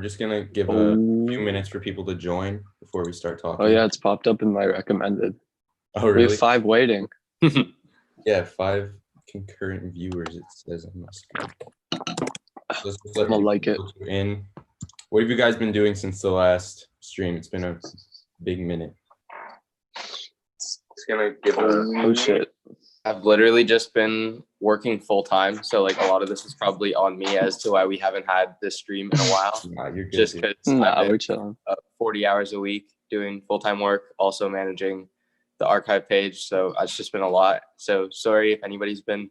We're just gonna give a few minutes for people to join before we start talking. Oh yeah, it's popped up in my recommended. Oh We really? have 5 waiting. Yeah, 5 concurrent viewers. It says on my screen. So let's just I'm gonna like it. in. What have you guys been doing since the last stream? It's been a big minute. It's gonna give Oh shit. I've literally just been working full time, so like a lot of this is probably on me as to why we haven't had this stream in a while. Nah, you're good. Just dude. because Nah, I've we're been chilling. 40 hours a week doing full time work, also managing the archive page. So it's just been a lot. So sorry if anybody's been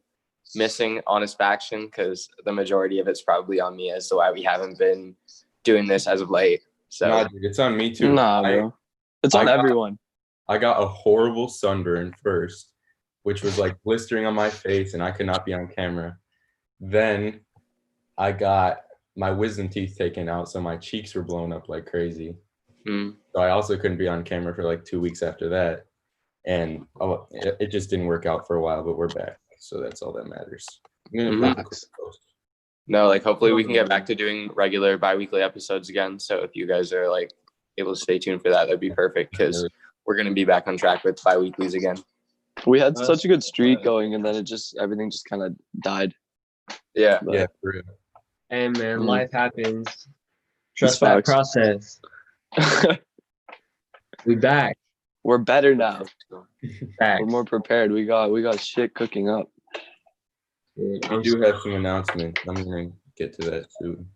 missing Honest Faction, because the majority of it's probably on me as to why we haven't been doing this as of late. So Nah, dude, it's on me too. Nah, bro. It's on everyone. I got a horrible sunburn first, which was like blistering on my face, and I could not be on camera. Then I got my wisdom teeth taken out, so my cheeks were blown up like crazy. So I also couldn't be on camera for like 2 weeks after that. And it just didn't work out for a while, but we're back. So that's all that matters. No, like hopefully we can get back to doing regular bi-weekly episodes again. So if you guys are like able to stay tuned for that, that'd be perfect, because we're going to be back on track with bi-weeklies again. We had such a good streak going, and then everything just kind of died. Yeah. Yeah, for real. Hey man, life happens. Trust That's that facts. process. We back. We're better now. Back. We're more prepared. We got shit cooking up. We do have some announcements. I'm gonna get to that soon.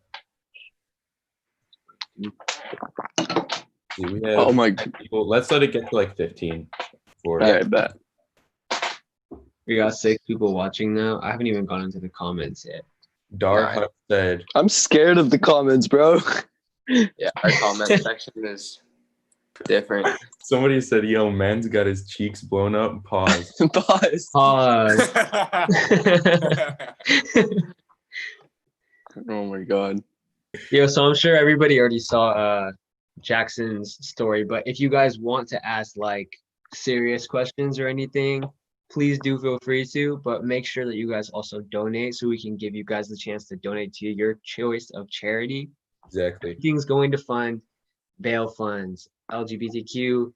See, we have Oh my. people. Let's let it get to like 15. All right, bet. We got 6 people watching now. I haven't even gone into the comments yet. Dar said, I'm scared of the comments, bro. Yeah, our comment section is different. somebody said, yo, man's got his cheeks blown up. Pause. Pause. Pause. Oh my god. Yo, so I'm sure everybody already saw Jackson's story, but if you guys want to ask like serious questions or anything, please do feel free to, but make sure that you guys also donate so we can give you guys the chance to donate to your choice of charity. Exactly. Things going to fund bail funds, LGBTQ,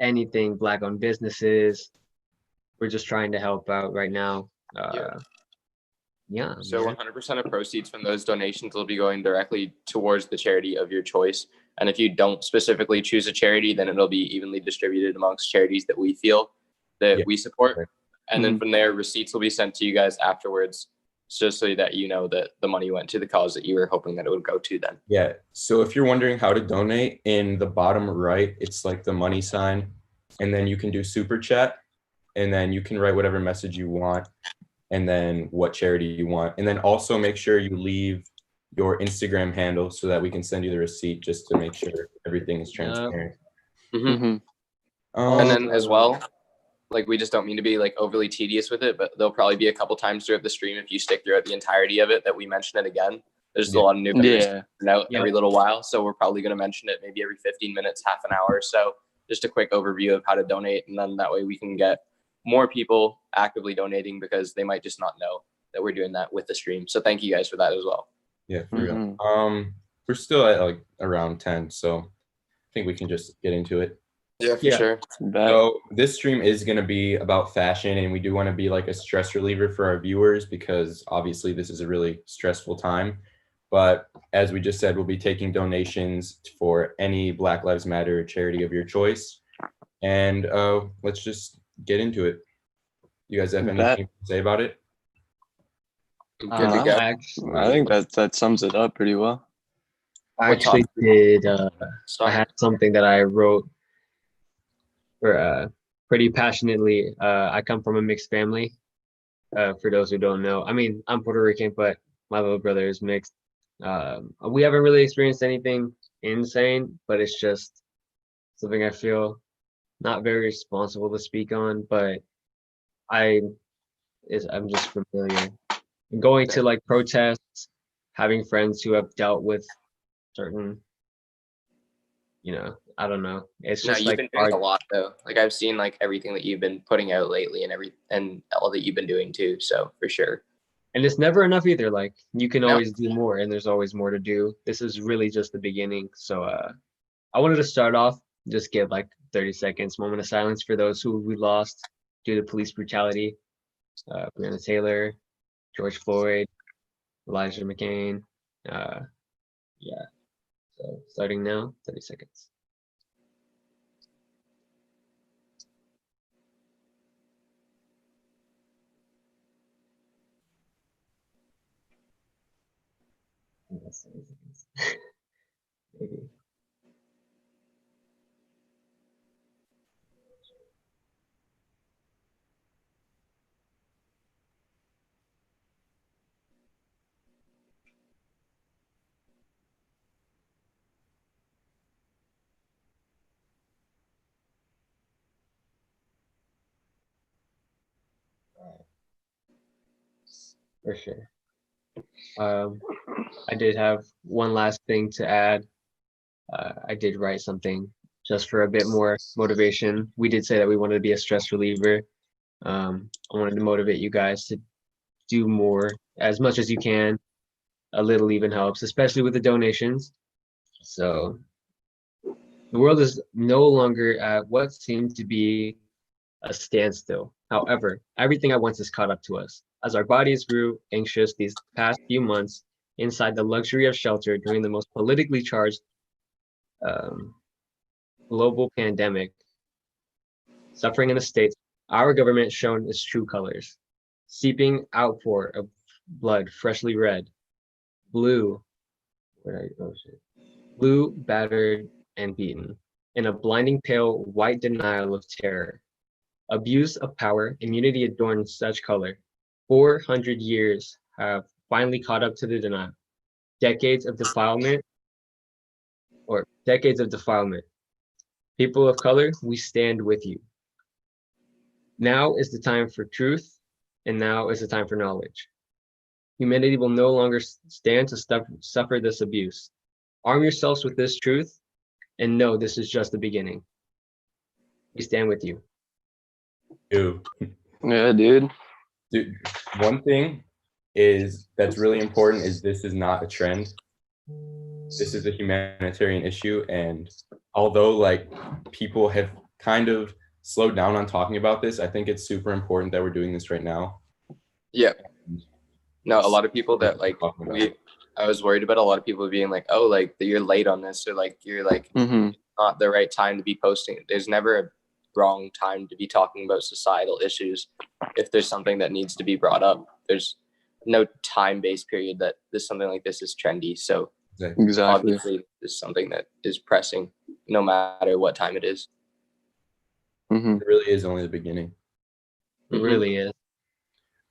anything, Black-owned businesses. We're just trying to help out right now. Yeah. So 100% of proceeds from those donations will be going directly towards the charity of your choice. And if you don't specifically choose a charity, then it'll be evenly distributed amongst charities that we feel that we support. Right. And then from there, receipts will be sent to you guys afterwards, just so that you know that the money went to the cause that you were hoping that it would go to then. Yeah. So if you're wondering how to donate, in the bottom right, it's like the money sign. And then you can do super chat. And then you can write whatever message you want. And then what charity you want. And then also make sure you leave your Instagram handle so that we can send you the receipt, just to make sure everything is transparent. Mm-hmm. And then as well, like, we just don't mean to be like overly tedious with it, but there'll probably be a couple times throughout the stream, if you stick throughout the entirety of it, that we mention it again. There's just a lot of new members out every little while. So we're probably going to mention it maybe every 15 minutes, half an hour or so. Just a quick overview of how to donate. And then that way we can get more people actively donating, because they might just not know that we're doing that with the stream. So thank you guys for that as well. Yeah, for real. We're still at like around 10, so I think we can just get into it. Yeah, for sure. So this stream is going to be about fashion, and we do want to be like a stress reliever for our viewers, because obviously this is a really stressful time. But as we just said, we'll be taking donations for any Black Lives Matter charity of your choice. And let's just get into it. You guys have anything to say about it? Good to go. I think that sums it up pretty well. I actually did. I had something that I wrote pretty passionately. I come from a mixed family. For those who don't know, I mean, I'm Puerto Rican, but my little brother is mixed. We haven't really experienced anything insane, but it's just something I feel not very responsible to speak on, but I'm just familiar. Going to like protests, having friends who have dealt with certain, I don't know. It's just you've like been doing a lot though. Like, I've seen like everything that you've been putting out lately, and all that you've been doing too. So for sure. And it's never enough either. Like you can No. always do more, and there's always more to do. This is really just the beginning. So I wanted to start off, just give like 30 seconds, moment of silence for those who we lost due to police brutality. Breonna Taylor, George Floyd, Elijah McCain. Yeah. So starting now, 30 seconds. I think that's 30 seconds. Maybe. For sure. I did have one last thing to add. I did write something just for a bit more motivation. We did say that we wanted to be a stress reliever. I wanted to motivate you guys to do more as much as you can. A little even helps, especially with the donations. So the world is no longer at what seemed to be a standstill. However, everything at once has caught up to us. As our bodies grew anxious these past few months inside the luxury of shelter during the most politically charged global pandemic, suffering in the States, our government shown its true colors. Seeping outpour of blood, freshly red, blue, blue, battered, and beaten, in a blinding pale white denial of terror. Abuse of power, immunity adorns such color. 400 years have finally caught up to the denial. Decades of defilement. People of color, we stand with you. Now is the time for truth, and now is the time for knowledge. Humanity will no longer stand to suffer this abuse. Arm yourselves with this truth, and know this is just the beginning. We stand with you. Dude, Yeah, dude. one thing that's really important is this is not a trend. This is a humanitarian issue, and although like people have kind of slowed down on talking about this, I think it's super important that we're doing this right now. Yeah. No, a lot of people that like I was worried about a lot of people being like, oh, like you're late on this, or like you're like not the right time to be posting it. There's never a wrong time to be talking about societal issues. If there's something that needs to be brought up, there's no time-based period that something like this is trendy. So Exactly. obviously it's something that is pressing no matter what time it is. Mm-hmm. It really is only the beginning. It really is.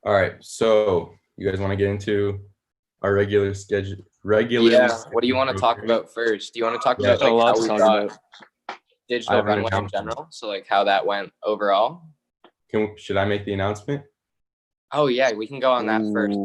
All right, so you guys want to get into our regular schedule? What do you want to talk about first? Do you want to talk about like how we got digital runway in general? So like how that went overall? Should I make the announcement? Oh yeah, we can go on that first.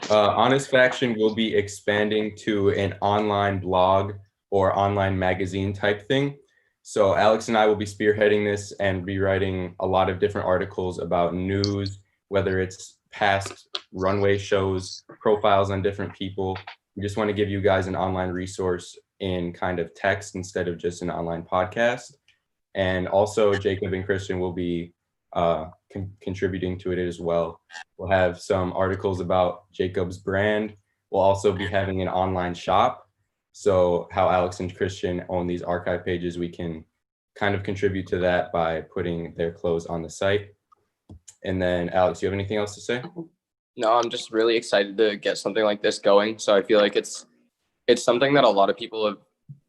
So, Honest Faction will be expanding to an online blog or online magazine type thing. So Alex and I will be spearheading this and rewriting a lot of different articles about news, whether it's past runway shows, profiles on different people. We just want to give you guys an online resource in kind of text instead of just an online podcast. And also Jacob and Christian will be contributing to it as well. We'll have some articles about Jacob's brand. We'll also be having an online shop. So how Alex and Christian own these archive pages, we can kind of contribute to that by putting their clothes on the site. And then Alex, you have anything else to say? No, I'm just really excited to get something like this going. So I feel like it's something that a lot of people have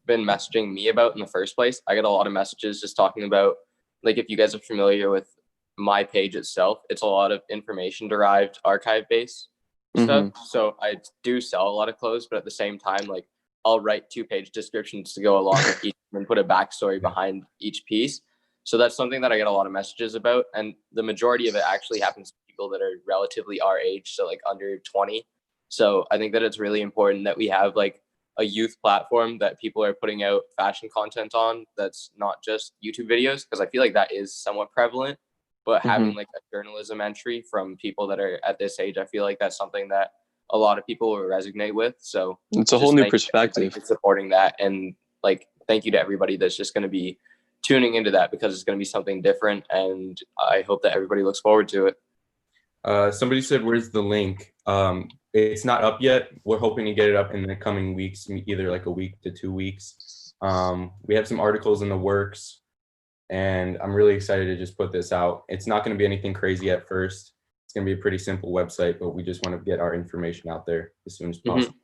been messaging me about in the first place. I get a lot of messages just talking about, like, if you guys are familiar with my page itself, it's a lot of information derived archive based stuff. So I do sell a lot of clothes, but at the same time, like, I'll write 2-page descriptions to go along with each and put a backstory behind each piece. So that's something that I get a lot of messages about. And the majority of it actually happens to people that are relatively our age, so like under 20. So I think that it's really important that we have like a youth platform that people are putting out fashion content on that's not just YouTube videos, because I feel like that is somewhat prevalent. but having like a journalism entry from people that are at this age, I feel like that's something that a lot of people will resonate with. So It's a whole just new thank you to everybody perspective. for supporting that, and like thank you to everybody that's just going to be tuning into that, because it's going to be something different, and I hope that everybody looks forward to it. Somebody said, "Where's the link?" It's not up yet. We're hoping to get it up in the coming weeks, either like a week to 2 weeks. We have some articles in the works, and I'm really excited to just put this out. It's not going to be anything crazy at first. It's going to be a pretty simple website, but we just want to get our information out there as soon as possible.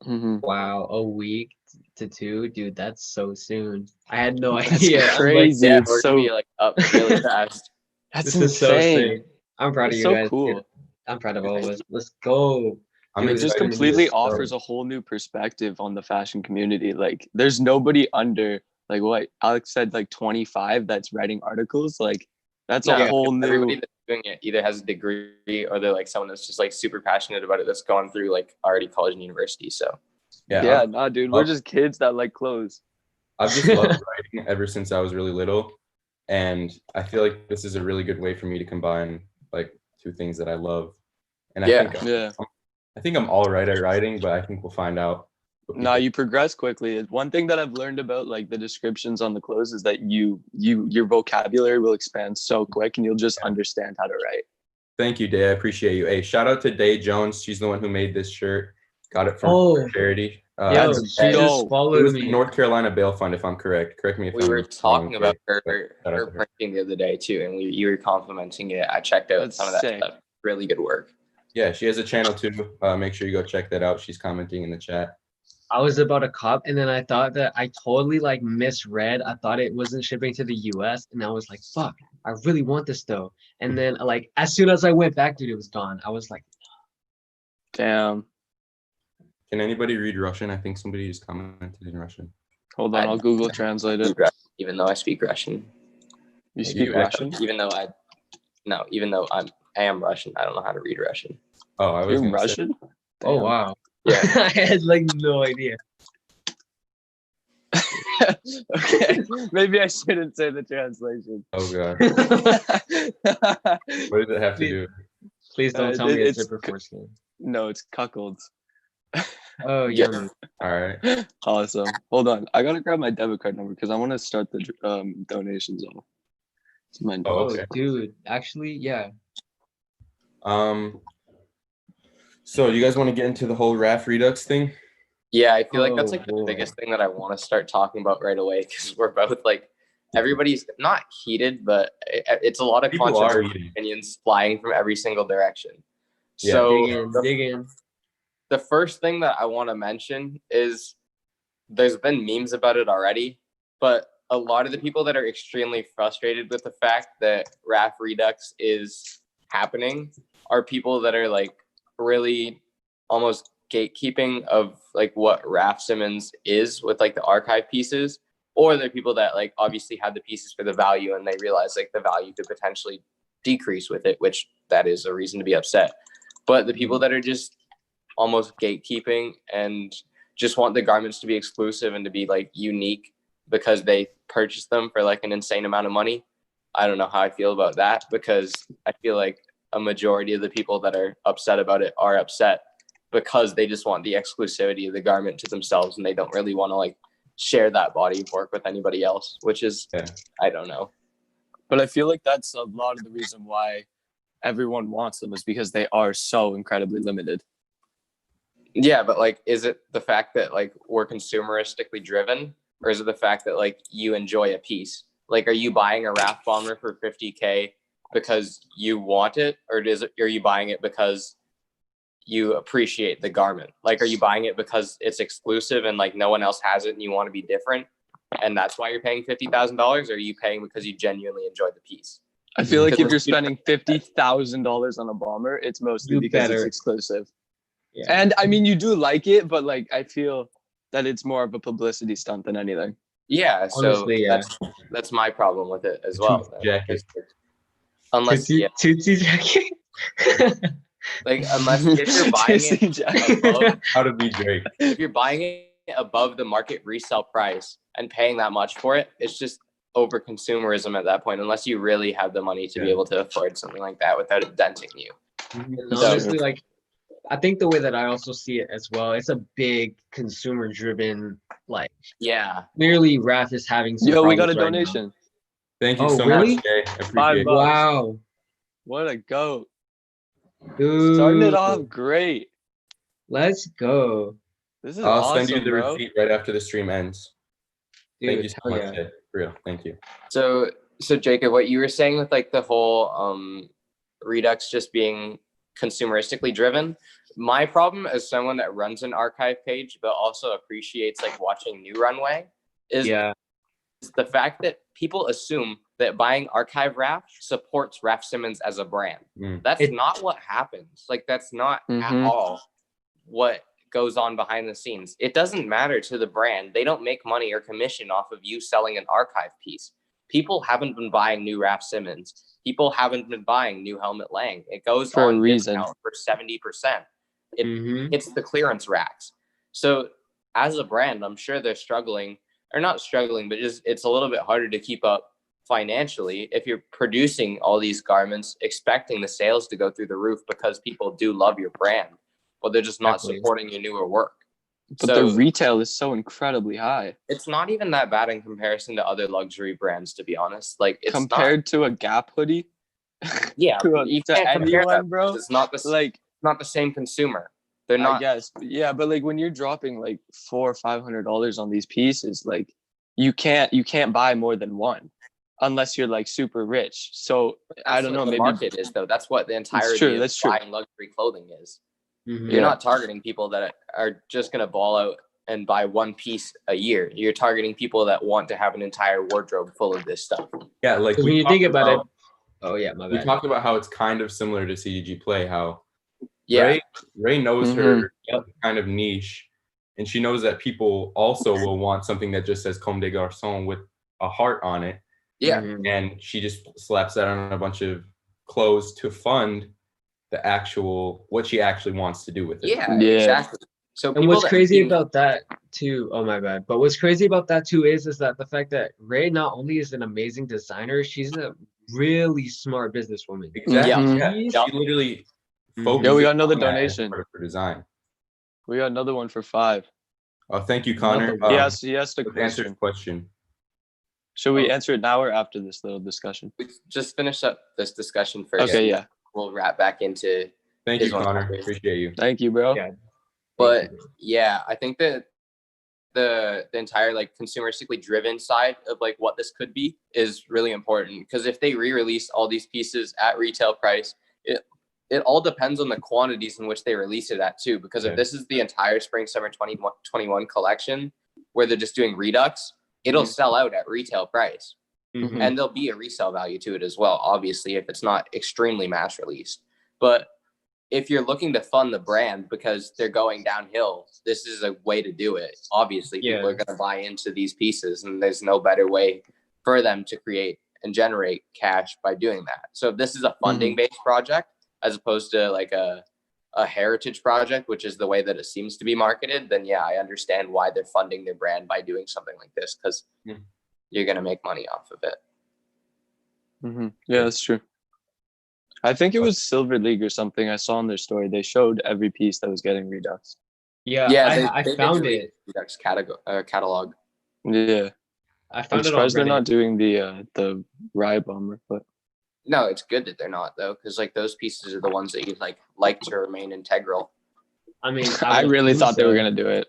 Wow, a week to 2, dude, that's so soon. I had no That's idea. crazy. Yeah, It's we're so gonna be like up really fast. that's This is so insane. sick. I'm proud of It's you so guys. cool. Dude. I'm proud of all of us. Let's go. I'm Dude, It just excited to completely just offers a whole new perspective on the fashion community. Like, there's nobody under, like what Alex said, like 25 that's writing articles. Like, that's a No, whole new. everybody that's doing it either has a degree or they're like someone that's just like super passionate about it, that's gone through like already college and university. So Yeah, nah, dude, we're just kids that like clothes. I've just loved writing ever since I was really little, and I feel like this is a really good way for me to combine like two things that I love. And I think I'm all right at writing, but I think we'll find out. Nah, you progress quickly. One thing that I've learned about like the descriptions on the clothes is that your vocabulary will expand so quick, and you'll just understand how to write. Thank you, Day. I appreciate you. Hey, shout out to Day Jones. She's the one who made this shirt. Got it from charity. Yo, That's she dope. just It followed was me. the North Carolina Bail Fund, if I'm correct. Correct me if we I'm were wrong, talking about Day, her but shout out to her. printing the other day too, and you were complimenting it. I checked out That's some of that sick. stuff. Really good work. Yeah, she has a channel too. Make sure you go check that out. She's commenting in the chat. I was about to cop, and then I thought that I totally like misread. I thought it wasn't shipping to the US, and I was like, fuck, I really want this though. And then like as soon as I went back, dude, it was gone. I was like, Damn. Can anybody read Russian? I think somebody just commented in Russian. Hold on, I'll Google Translate it. Even though I speak Russian. You speak Russian? Even though I am Russian, I don't know how to read Russian. Oh, I was You're gonna say- Russian? oh Damn. wow. Yeah. I had like no idea. Okay, maybe I shouldn't say the translation. Oh god, what does it have to do? Please don't tell me it's it's zipper foreskin. No, it's cuckolds. Oh, Yeah. yummy. All right. Awesome. Hold on, I gotta grab my debit card number because I want to start the donations off. It's my Oh, Oh, okay. dude. Actually, yeah. So you guys want to get into the whole RAF Redux thing? Yeah, I feel like that's Oh, like the boy. biggest thing that I want to start talking about right away, because we're both like, everybody's not heated, but it's a lot of People are controversial heated. opinions flying from every single direction. Yeah. So Dig in. the first thing that I want to mention is there's been memes about it already, but a lot of the people that are extremely frustrated with the fact that RAF Redux is happening are people that are like really almost gatekeeping of like what RAF Simmons is with like the archive pieces, or they're people that like obviously had the pieces for the value and they realize like the value could potentially decrease with it, which that is a reason to be upset. But the people that are just almost gatekeeping and just want the garments to be exclusive and to be like unique because they purchased them for like an insane amount of money, I don't know how I feel about that, because I feel like a majority of the people that are upset about it are upset because they just want the exclusivity of the garment to themselves and they don't really want to like share that body of work with anybody else, which is, I don't know. But I feel like that's a lot of the reason why everyone wants them, is because they are so incredibly limited. Yeah, but like, is it the fact that like we're consumeristically driven, or is it the fact that like you enjoy a piece? Like, are you buying a RAF bomber for $50K because you want it, or are you buying it because you appreciate the garment? Like, are you buying it because it's exclusive and like no one else has it and you want to be different, and that's why you're paying $50,000? Or are you paying because you genuinely enjoy the piece? I feel like if Because you're spending $50,000 on a bomber, it's mostly You because it's better. exclusive. Yeah. And I mean, you do like it, but like I feel that it's more of a publicity stunt than anything. Yeah, so Honestly, yeah. that's my problem with it as well. Tootsie jacket. Unless Tootsie jacket. unless if you're buying Tootsie it jacket. above, How to be Drake? if you're buying it above the market resale price and paying that much for it, it's just over consumerism at that point, unless you really have the money to be Yeah. able to afford something like that without it denting you. And That's honestly, like, I think the way that I also see it as well, it's a big consumer driven, like, Yeah. clearly Raph is having some Yo, we got a problems right now. donation. Thank you Oh, so really? much, Jay. I $5. appreciate it. Wow. What a goat. Dude. Starting it off great. Let's go. This is I'll awesome, send you the bro. receipt right after the stream ends. Dude, Thank you so hell much, yeah. Jay. For real. Thank you. So Jacob, what you were saying with like the whole Redux just being consumeristically driven, my problem as someone that runs an archive page but also appreciates like watching New Runway is Yeah. the fact that people assume that buying archive Raph supports Raph Simmons as a brand. Mm. That's not what happens. Like that's not at Mhm. all what goes on behind the scenes. It doesn't matter to the brand. They don't make money or commission off of you selling an archive piece. People haven't been buying new Raph Simmons. People haven't been buying new Helmut Lang. It goes For a on reason. discount for 70%. Mhm. It's the clearance racks. So as a brand, I'm sure they're struggling, or not struggling, but just it's a little bit harder to keep up financially if you're producing all these garments, expecting the sales to go through the roof because people do love your brand, but they're just not Exactly. supporting your newer work. But So the retail is so incredibly high it's not even that bad in comparison to other luxury brands, to be honest. Like it's compared to a Gap hoodie. not, yeah, to you to can't compare anyone, that, bro. because it's not Like, not the same consumer. They're I not. guess, yeah, but like when you're dropping like $400 or $500 on these pieces, like you can't buy more than one, unless you're like super rich. So I don't That's know, what the maybe market is though. That's what the entirety true, of that's true. buying luxury clothing is. Mhm. You're Yeah. not targeting people that are just gonna ball out and buy one piece a year. You're targeting people that want to have an entire wardrobe full of this stuff. Yeah, like 'Cause we when you think talked about it, oh yeah, my we bad. talked about how it's kind of similar to CDG Play, how Yeah, Ray knows Mhm. her kind of niche, and she knows that people also will want something that just says Comme des Garçons with a heart on it, yeah. Mhm. and she just slaps that on a bunch of clothes to fund the actual what she actually wants to do with it. Yeah, Yeah. exactly. So And people what's that crazy think- about that too, oh my bad. But what's crazy about that too is that the fact that Ray not only is an amazing designer, she's a really smart businesswoman. Exactly. Mhm. Yeah. Yeah. She literally Mhm. focuses Yo, we got another on that as donation. part of her design. We got another one for $5. Oh, thank you, Connor. Another one. Yes, he asked a Let's answer question. the question. Should we answer it now or after this little discussion? we just finish up this discussion first. Okay, yeah. We'll wrap back into. Thank you, Is one Connor. after. Appreciate you. Thank you, bro. Yeah. But yeah, I think that the entire like consumeristically driven side of like what this could be is really important, because if they re-release all these pieces at retail price, it all depends on the quantities in which they release it at too. Because Yeah. if this is the entire spring summer 2021 collection where they're just doing Redux, it'll Mhm. sell out at retail price. Mhm. And there'll be a resale value to it as well, obviously, if it's not extremely mass released. But if you're looking to fund the brand because they're going downhill, this is a way to do it. Obviously, people Yeah. are going to buy into these pieces, and there's no better way for them to create and generate cash by doing that. So if this is a funding-based project as opposed to like a heritage project, which is the way that it seems to be marketed, then yeah, I understand why they're funding their brand by doing something like this, because Yeah. you're going to make money off of it. Mhm. Yeah, that's true. I think it was Silver League or something. I saw on their story. They showed every piece that was getting Redux. Yeah, I they found did release it. Redux catalog. Yeah, I I'm found it on surprised they're Reddit. not doing the Rye Bomber, but No, it's good that they're not though, because like those pieces are the ones that you'd like to remain integral. I mean, I would really assume thought they were so. gonna do it.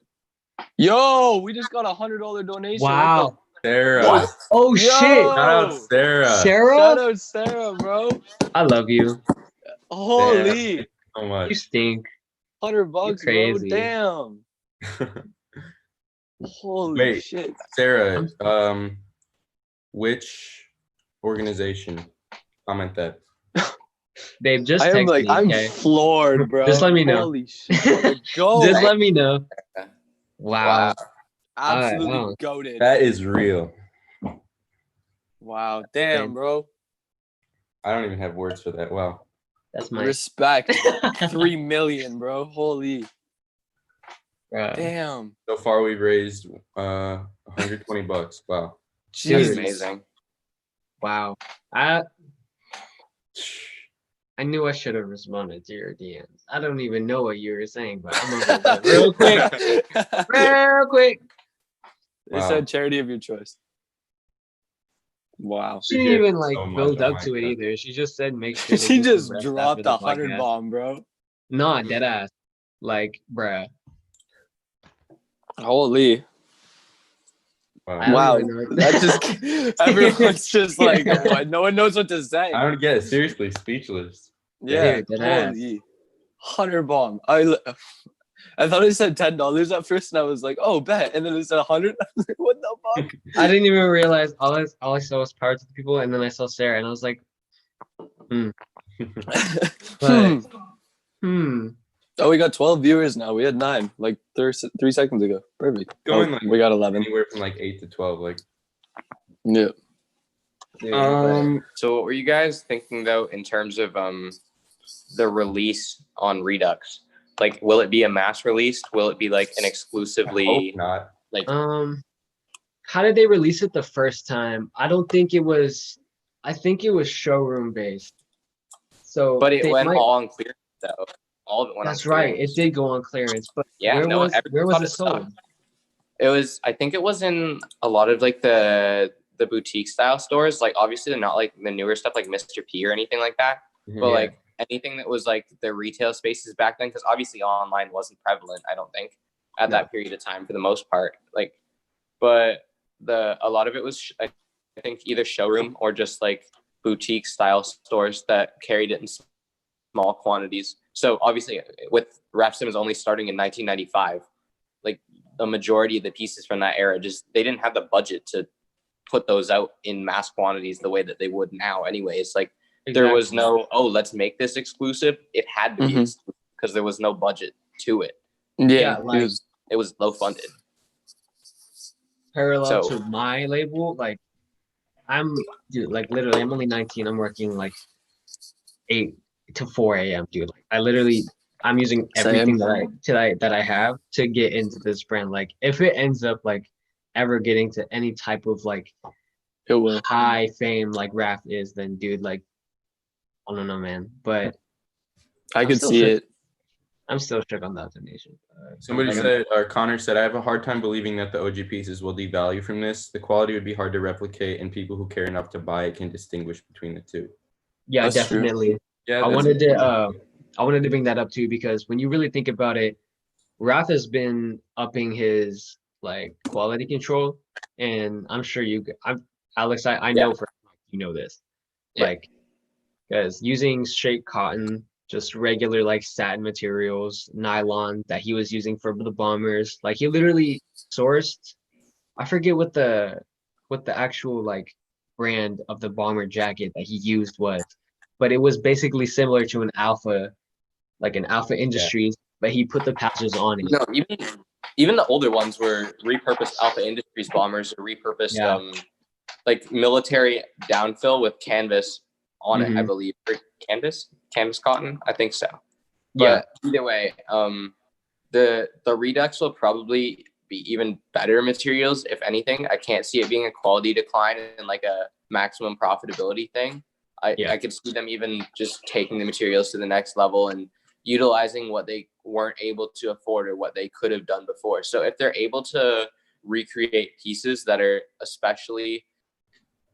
Yo, we just got $100 donation. Wow. Sarah. What? Oh Yo! shit. Shout out Sarah. Sarah? Shout out Sarah, bro. I love you. Holy So You much. stink. $100, bro. crazy. Damn. Holy Wait. shit. Sarah, which organization? Comment that. Babe, just I am text like, me, I'm okay? floored, bro. Just let me know. Holy shit. What a goat. Just let me know. Wow. Wow. Absolutely wow. goated. That is real. Wow. Damn, Same. bro. I don't even have words for that. Wow. That's my Respect. 3 million, bro. Holy. Bruh. Damn. So far we've raised $120. Wow. That's Jesus. amazing. Wow. I knew I should have responded to your DMs. I don't even know what you were saying, but I'm gonna go real quick. Real quick. They Wow. said charity of your choice. Wow. She didn't even like so much. build Oh up my to it God. either. She just said make sure they She get some just rest after dropped the 100 podcast. bomb, bro. Nah, dead ass. Like, bruh. Holy. I don't Wow. even know. That just everyone's just like, what? No one knows what to say. I don't get it. Seriously, speechless. Yeah. Dude, dead Holy. 100 bomb. I thought it said $10 at first, and I was like, "Oh, bet." And then it said 100. I was like, "What the fuck?" I didn't even realize all I saw was Power to the People, and then I saw Sarah, and I was like, but Oh, we got 12 viewers now. We had 9 like 3 seconds ago. Perfect. Going, Oh, like, we got 11. Anywhere from like 8 to 12. Like, Yeah. dude, So what were you guys thinking though in terms of the release on Redux? Like, will it be a mass release? Will it be like an I exclusively hope not. like? how did they release it the first time? I don't think it was. I think it was showroom based. So, But it they went might- all on clearance though. All of it went That's on right. clearance. It did go on clearance, but Yeah, where no, was everyone thought it it sucked. sold? It was. I think it was in a lot of like the boutique style stores. Like obviously they're not like the newer stuff like Mr. P or anything like that. But Yeah. like anything that was like the retail spaces back then, because obviously online wasn't prevalent, I don't think, at that period of time for the most part. Like, but a lot of it was I think either showroom or just like boutique style stores that carried it in small quantities. So obviously with Raf Sims only starting in 1995, like the majority of the pieces from that era just they didn't have the budget to put those out in mass quantities the way that they would now anyways. Like there was no, oh, let's make this exclusive. It had to be Mhm. exclusive because there was no budget to it. Yeah. like- It was low funded. Parallel So- to my label. Like, dude, like literally, I'm only 19. I'm working like 8 to 4 a.m. Dude, like, I'm using everything that I have to get into this brand. Like, if it ends up like ever getting to any type of like It will. high fame like Raph is, then dude, like, I don't know, man. But I I'm could still see shook. it. I'm still shook on that donation. Somebody Like, said, or Connor said, I have a hard time believing that the OG pieces will devalue from this. The quality would be hard to replicate, and people who care enough to buy it can distinguish between the two. yeah, That's true. definitely. Yeah, I that's- wanted to bring that up too, because when you really think about it, Raph has been upping his like quality control, and I'm sure Alex, I know for you know this, Yeah. like, because using straight cotton, just regular like satin materials, nylon that he was using for the bombers, like he literally sourced, I forget what the actual like brand of the bomber jacket that he used was, but it was basically similar to an Alpha, like an Alpha Industries, but he put the patches on it. No, even the older ones were repurposed Alpha Industries bombers or repurposed Yeah. like military downfill with canvas on it, I Mhm. believe. Or canvas cotton, I think so. Yeah. But either way, the Redux will probably be even better materials, if anything. I can't see it being a quality decline and like a maximum profitability thing. I could see them even just taking the materials to the next level and utilizing what they weren't able to afford or what they could have done before. So if they're able to recreate pieces that are especially,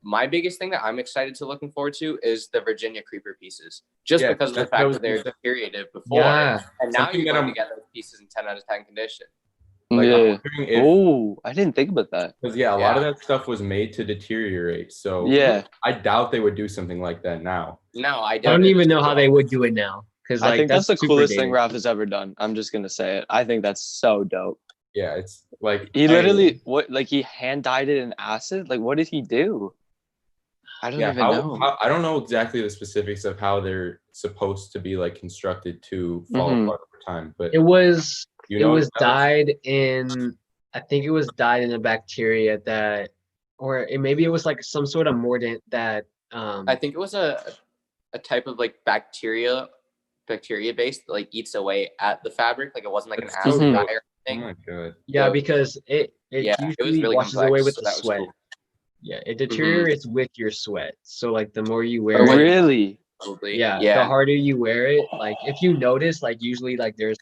my biggest thing that I'm excited to looking forward to is the Virginia Creeper pieces, just Yeah, because of the that's what I fact was that they're gonna say. deteriorated before. Yeah. And now Something you're that going to I'm- get those pieces in 10 out of 10 condition. Like, Yeah. I'm wondering if, Oh, I didn't think about that. because a lot of that stuff was made to deteriorate. So Yeah. I doubt they would do something like that now. No, I I don't doubt it even as know how well. they would do it now, because like I think that's the super coolest thing dated. Ralph has ever done. I'm just gonna say it. I think that's so dope. Yeah, it's like He literally he hand dyed it in acid? Like what did he do? I don't even know. I don't know exactly the specifics of how they're supposed to be like constructed to fall Mhm. apart over time, but It was you it know, was dyed in, I think it was dyed in a bacteria that, or maybe it was like some sort of mordant that I think it was a type of like bacteria based that like eats away at the fabric. Like it wasn't like an That's so acid dope. dye or oh anything. my god. yeah, so- because it Yeah, it was usually really washes complex, away with so the that was sweat. cool. Yeah, it deteriorates with your sweat. So like the more you wear Oh, it, really? Probably. yeah, the Yeah. harder you wear it. Like if you notice, like usually like there's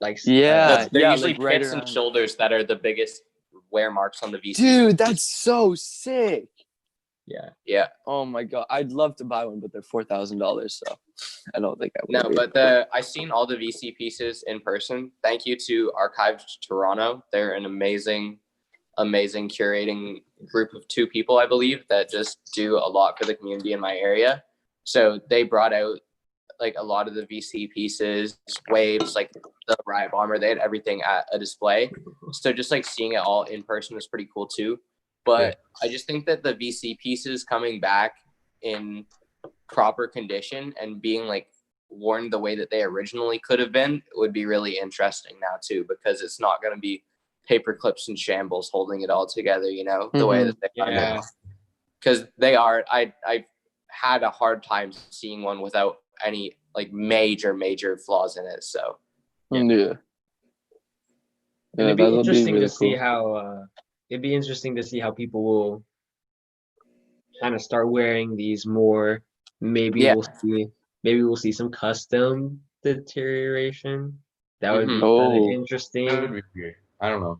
like Yeah. They're yeah, usually like right pits and around. shoulders that are the biggest wear marks on the VC. Dude, that's so sick. yeah. Yeah. Oh my god, I'd love to buy one, but they're $4,000, so I don't think I would. No, but I've seen all the VC pieces in person. Thank you to Archived Toronto. They're an amazing curating group of 2 people, I believe, that just do a lot for the community in my area. So they brought out like a lot of the VC pieces, waves, like the Riot Bomber. They had everything at a display. So just like seeing it all in person was pretty cool too. But I just think that the VC pieces coming back in proper condition and being like worn the way that they originally could have been would be really interesting now too, because it's not going to be paper clips and shambles holding it all together, you know, the way that they are now. Because they are, I've had a hard time seeing one without any like major flaws in it. So Yeah. It'd be that'll interesting really to see cool. how it'd be interesting to see how people will kind of start wearing these more. Maybe we'll see some custom deterioration. That would be kind of Oh. That would interesting. be weird. I don't know.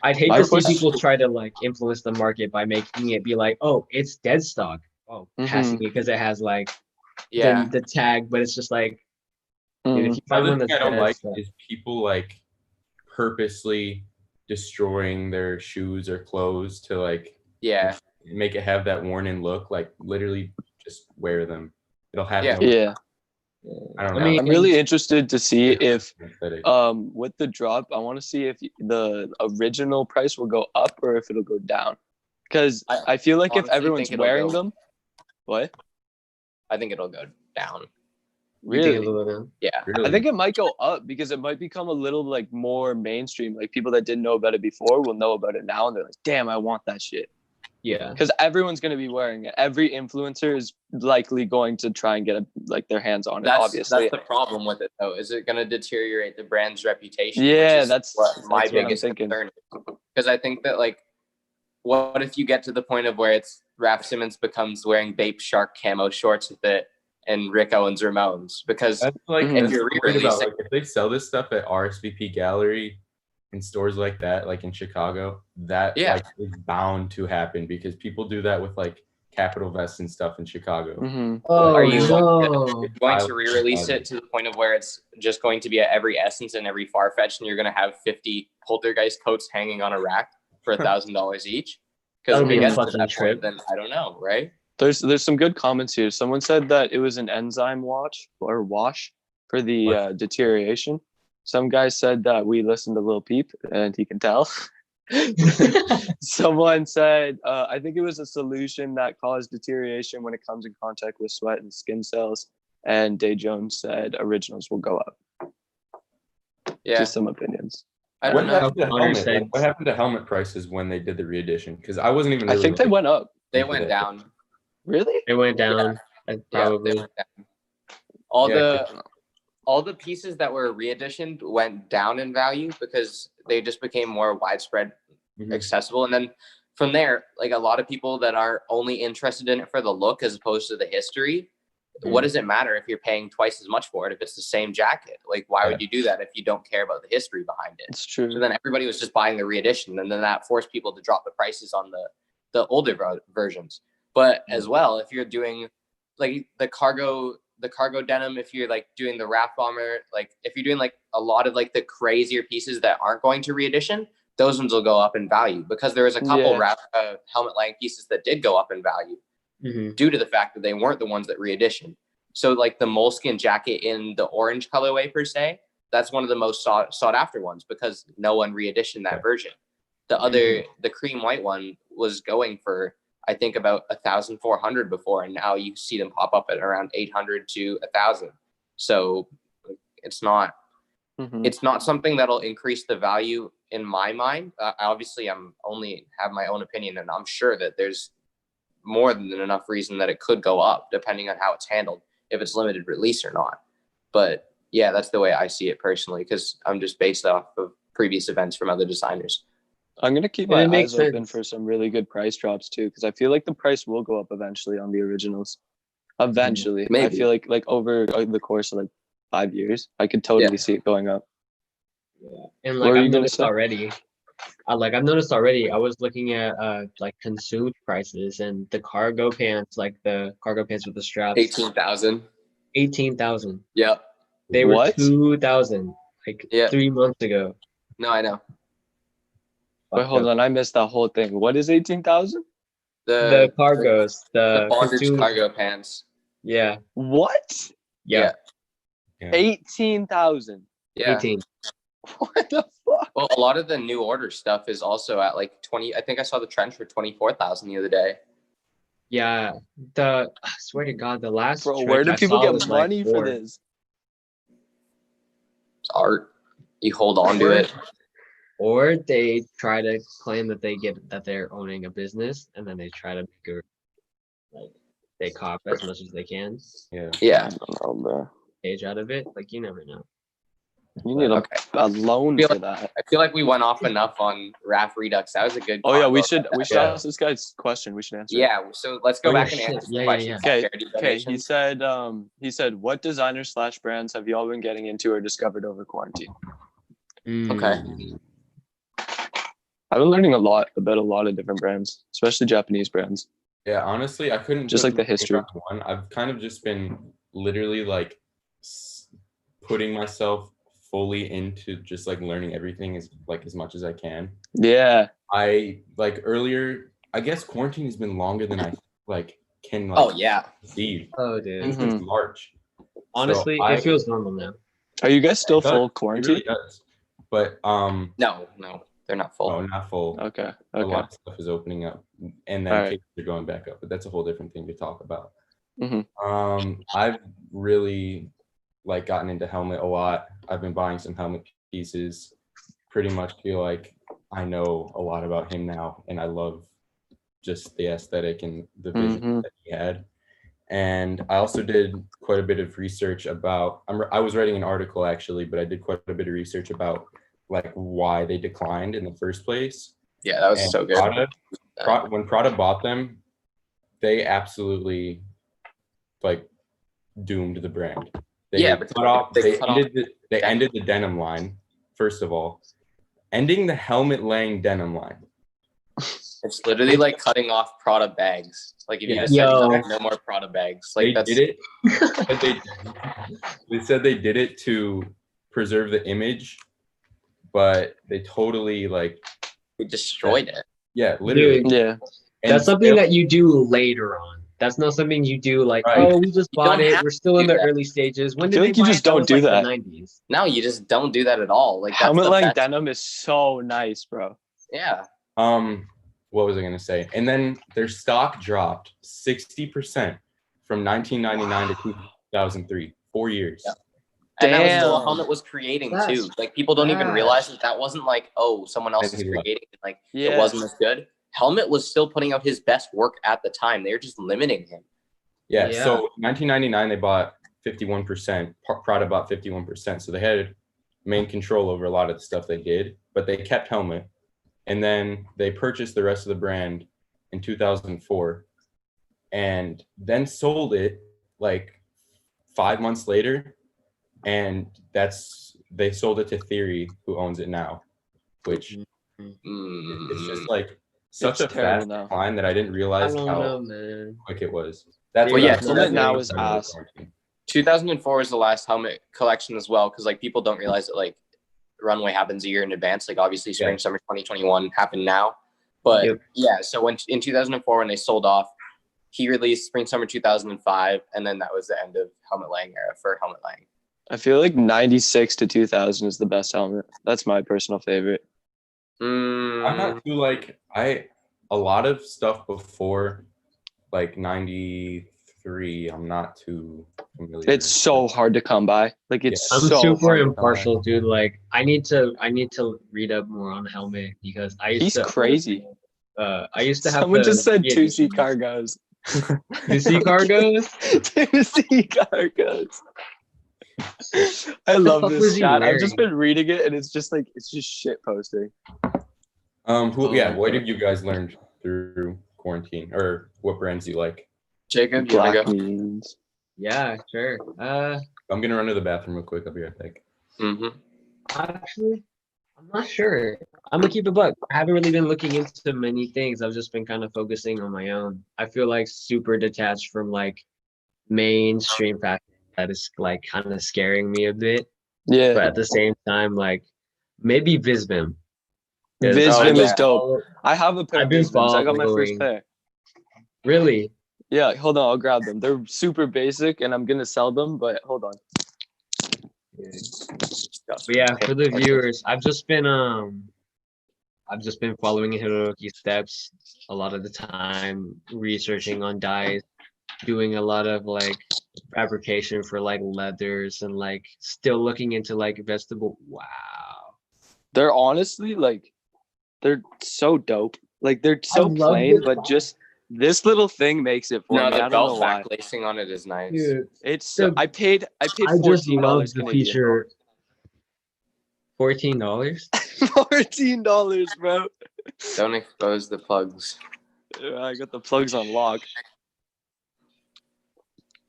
I'd hate I to see push- people try to like influence the market by making it be like, oh, it's dead stock. Oh, passing it because it has like yeah, the tag, but it's just like dude, if Mhm. you find Another one thing that's I don't dead like stock, is people like purposely destroying their shoes or clothes to like yeah, make it have that worn-in look. Like literally, just wear them. It'll have Yeah. no. Yeah. I don't I know. mean, I'm really interested to see if Aesthetic. with the drop, I want to see if the original price will go up or if it'll go down. Because I feel like if honestly everyone's think it'll wearing go- them, what? I think it'll go down. you think Really? it'll go down? Yeah. Really? I think it might go up because it might become a little like more mainstream. Like people that didn't know about it before will know about it now, and they're like, "Damn, I want that shit." Yeah. Because everyone's going to be wearing it. Every influencer is likely going to try and get their hands on it. Obviously, That's the problem with it though. Is it going to deteriorate the brand's reputation? Yeah, which is that's what my what I'm biggest thinking. concern is. Because I think that like, what if you get to the point of where it's Raph Simmons becomes wearing Bape Shark camo shorts with it, and Rick Owens Ramones? Because That's like Mhm. if If you're you're worried about re-releasing- like if they sell this stuff at RSVP Gallery in stores like that, like in Chicago, that Yeah. like is bound to happen because people do that with like Capital vests and stuff in Chicago. Mhm. Oh Are you no. going to re-release it to the point of where it's just going to be at every Essence and every Farfetch, and you're going to have 50 Poltergeist coats hanging on a rack for $1,000 each? Because That'll if it be a gets to fucking that trip. point, then I don't know, right? There's some good comments here. Someone said that it was an enzyme wash for the deterioration. Some guy said that we listened to Lil Peep and he can tell. Someone said I think it was a solution that caused deterioration when it comes in contact with sweat and skin cells. And Day Jones said originals will go up. Yeah, Just some opinions. I What don't know. happened to Hunter helmet? said- Like, what happened to helmet prices when they did the re-edition? Because I wasn't even. I Really think they looking went up. They into went that. down. Really? It went down. Yeah, Probably. they went down. All Yeah, the pieces that were re-editioned went down in value because they just became more widespread Mhm. accessible. And then from there, like a lot of people that are only interested in it for the look as opposed to the history, what does it matter if you're paying twice as much for it if it's the same jacket? Like, why would you do that if you don't care about the history behind it? It's true. So then everybody was just buying the re-edition, and then that forced people to drop the prices on the older versions. But as well, if you're doing like the cargo denim, if you're like doing the Raph Bomber, like if you're doing like a lot of like the crazier pieces that aren't going to re-edition, those ones will go up in value because there was a couple Yeah. helmet lining pieces that did go up in value Mhm. due to the fact that they weren't the ones that re-editioned. So like the moleskin jacket in the orange colorway per se, that's one of the most sought after ones because no one re-editioned that version. The cream white one was going for I think about 1,400 before, and now you see them pop up at around 800 to 1,000. So it's not Mhm. it's not something that'll increase the value in my mind. Obviously, I'm only have my own opinion, and I'm sure that there's more than enough reason that it could go up depending on how it's handled, if it's limited release or not. But yeah, that's the way I see it personally, because I'm just based off of previous events from other designers. I'm gonna keep And my it makes eyes open sense. for some really good price drops too, because I feel like the price will go up eventually on the originals. Eventually, I Maybe. feel like over the course of like 5 years, I could totally see it going up. And What like were you I've gonna noticed say? already, I've noticed already. I was looking at like consumed prices and the cargo pants, like the cargo pants with the straps, 18,000. 18,000. Yep. They were What? 2,000 like Yeah. 3 months ago. No, I know. Wait, hold on, I missed that whole thing. What is 18,000? The cargos, the the bondage consumed, cargo pants. yeah, What? yeah, Yeah. 18,000. Yeah. 18. What the fuck? Well, a lot of the new order stuff is also at like 20. I think I saw the trench for 24,000 the other day. Yeah, I swear to God, the last Bro, where trench do I people saw get was like money for 4. this? It's art. You hold on to it. Or they try to claim that they're owning a business, and then they try to make a, like, they cop as much as they can, Yeah. Yeah. I don't know, bro. page out of it. Like, you never know. You need Okay. a loan Feel for like- that. I feel like we went off enough on RAF Redux. That was a good. Oh yeah, we convo. should Yeah. ask this guy's question. We should answer. it. Yeah. So let's go Oh, back yeah, and shit. answer some Yeah, yeah, questions. Okay, Charity okay. He donations. said, what designers / brands have y'all been getting into or discovered over quarantine? Okay. I've been learning a lot about a lot of different brands, especially Japanese brands. Yeah, honestly, I couldn't Just put like the my finger history. on one. I've kind of just been literally like putting myself fully into just like learning everything as much as I can. Yeah. I like earlier, I guess quarantine has been longer than I can Oh yeah. conceive. Oh, dude. It's since March. Honestly, So it feels normal now. Are you guys still It does. full It quarantine? really does. But No, they're not full. no, not full. Okay. A Okay. lot of stuff is opening up, and then Alright. cases are going back up. But that's a whole different thing to talk about. Mhm. I've really gotten into helmet a lot. I've been buying some helmet pieces. Pretty much feel like I know a lot about him now, and I love just the aesthetic and the vision Mhm. that he had. And I also did quite a bit of research about. I was writing an article actually, but I did quite a bit of research about why they declined in the first place. Yeah, that was And so good. when Prada bought them, they absolutely doomed the brand. They Yeah, but cut off. they They cut ended the denim line. First of all, ending the helmet laying denim line. It's literally like cutting off Prada bags. Like if you Yeah. just said Yo. no more Prada bags. Like They that's did it. But they said they did it to preserve the image, but they totally we destroyed it. yeah, literally. Dude, Yeah. And that's something they- that you do later on. That's not something you do like, Right. oh, we just You bought don't it. have We're still in do the that. early stages. When I did feel they like you buy just it? That don't was do like that. the 90s. No, you just don't do that at all. Like that's Helmet the laying best. denim is so nice, bro. Yeah. what was I gonna say? And then their stock dropped 60% from 1999 to 2003. 4 years. Yeah. And that was still a Damn. helmet was creating That's too. Like people don't even trash. realize that wasn't like, oh, someone else is And he left. creating it. Like Yeah. it wasn't as good. Helmet was still putting out his best work at the time. They were just limiting him. Yeah. Yeah. So 1999 they bought 51%. Prada bought 51%. So they had main control over a lot of the stuff they did, but they kept helmet. And then they purchased the rest of the brand in 2004 and then sold it 5 months later. And they sold it to Theory, who owns it now, which it's just such It's a terrible fast now. decline that I didn't I realize don't how know, man. quick it was. That's Well, what yeah, I'm Helmet saying. now is ass. 2004 is the last helmet collection as well, because people don't realize that runway happens a year in advance. Obviously spring Yeah. summer 2021 happened now, but Yep. yeah. So in 2004 when they sold off, he released spring summer 2005, and then that was the end of helmet laying era for helmet laying. I feel like 96 to 2000 is the best helmet. That's my personal favorite. I'm not too a lot of stuff before 93. I'm not too familiar. It's so hard to come by. It's I'm so super hard to come impartial, dude. I need to read up more on helmet because I used He's to crazy. I used to have Someone just said yeah, 2C cargos. 2C cargos. 2C cargos. I love fuck was this he chat. I've just wearing? been reading it and it's just shit posting. Yeah, what did you guys learn through quarantine, or what brands do you like? Jacob, do you wanna Black go? beans. Yeah, sure. I'm gonna run to the bathroom real quick. I'll be right back. Actually, I'm not sure. I'm gonna keep it buck. I haven't really been looking into many things. I've just been kind of focusing on my own. I feel like super detached from like mainstream fashion. That is like kind of scaring me a bit. But Yeah, at the same time, like maybe Visvim. Visvim yeah. is dope. I have a pair I've of been Visvims. I got my first following- pair. Really? Yeah, hold on, I'll grab them. They're super basic, and I'm gonna sell them. But hold on. But yeah, for the viewers, I've just been following Hiroki steps a lot of the time, researching on dyes, doing a lot of like fabrication for like leathers and like still looking into like vegetable. Wow. They're honestly like, they're so dope. Like they're so love plain, this but just this little thing makes it for No, me. I the don't know belt why. back lacing on it is nice. Dude, It's the- I paid I just $14 love the Canadian. feature. $14? $14, bro. Don't expose the plugs. Yeah, I got the plugs on lock.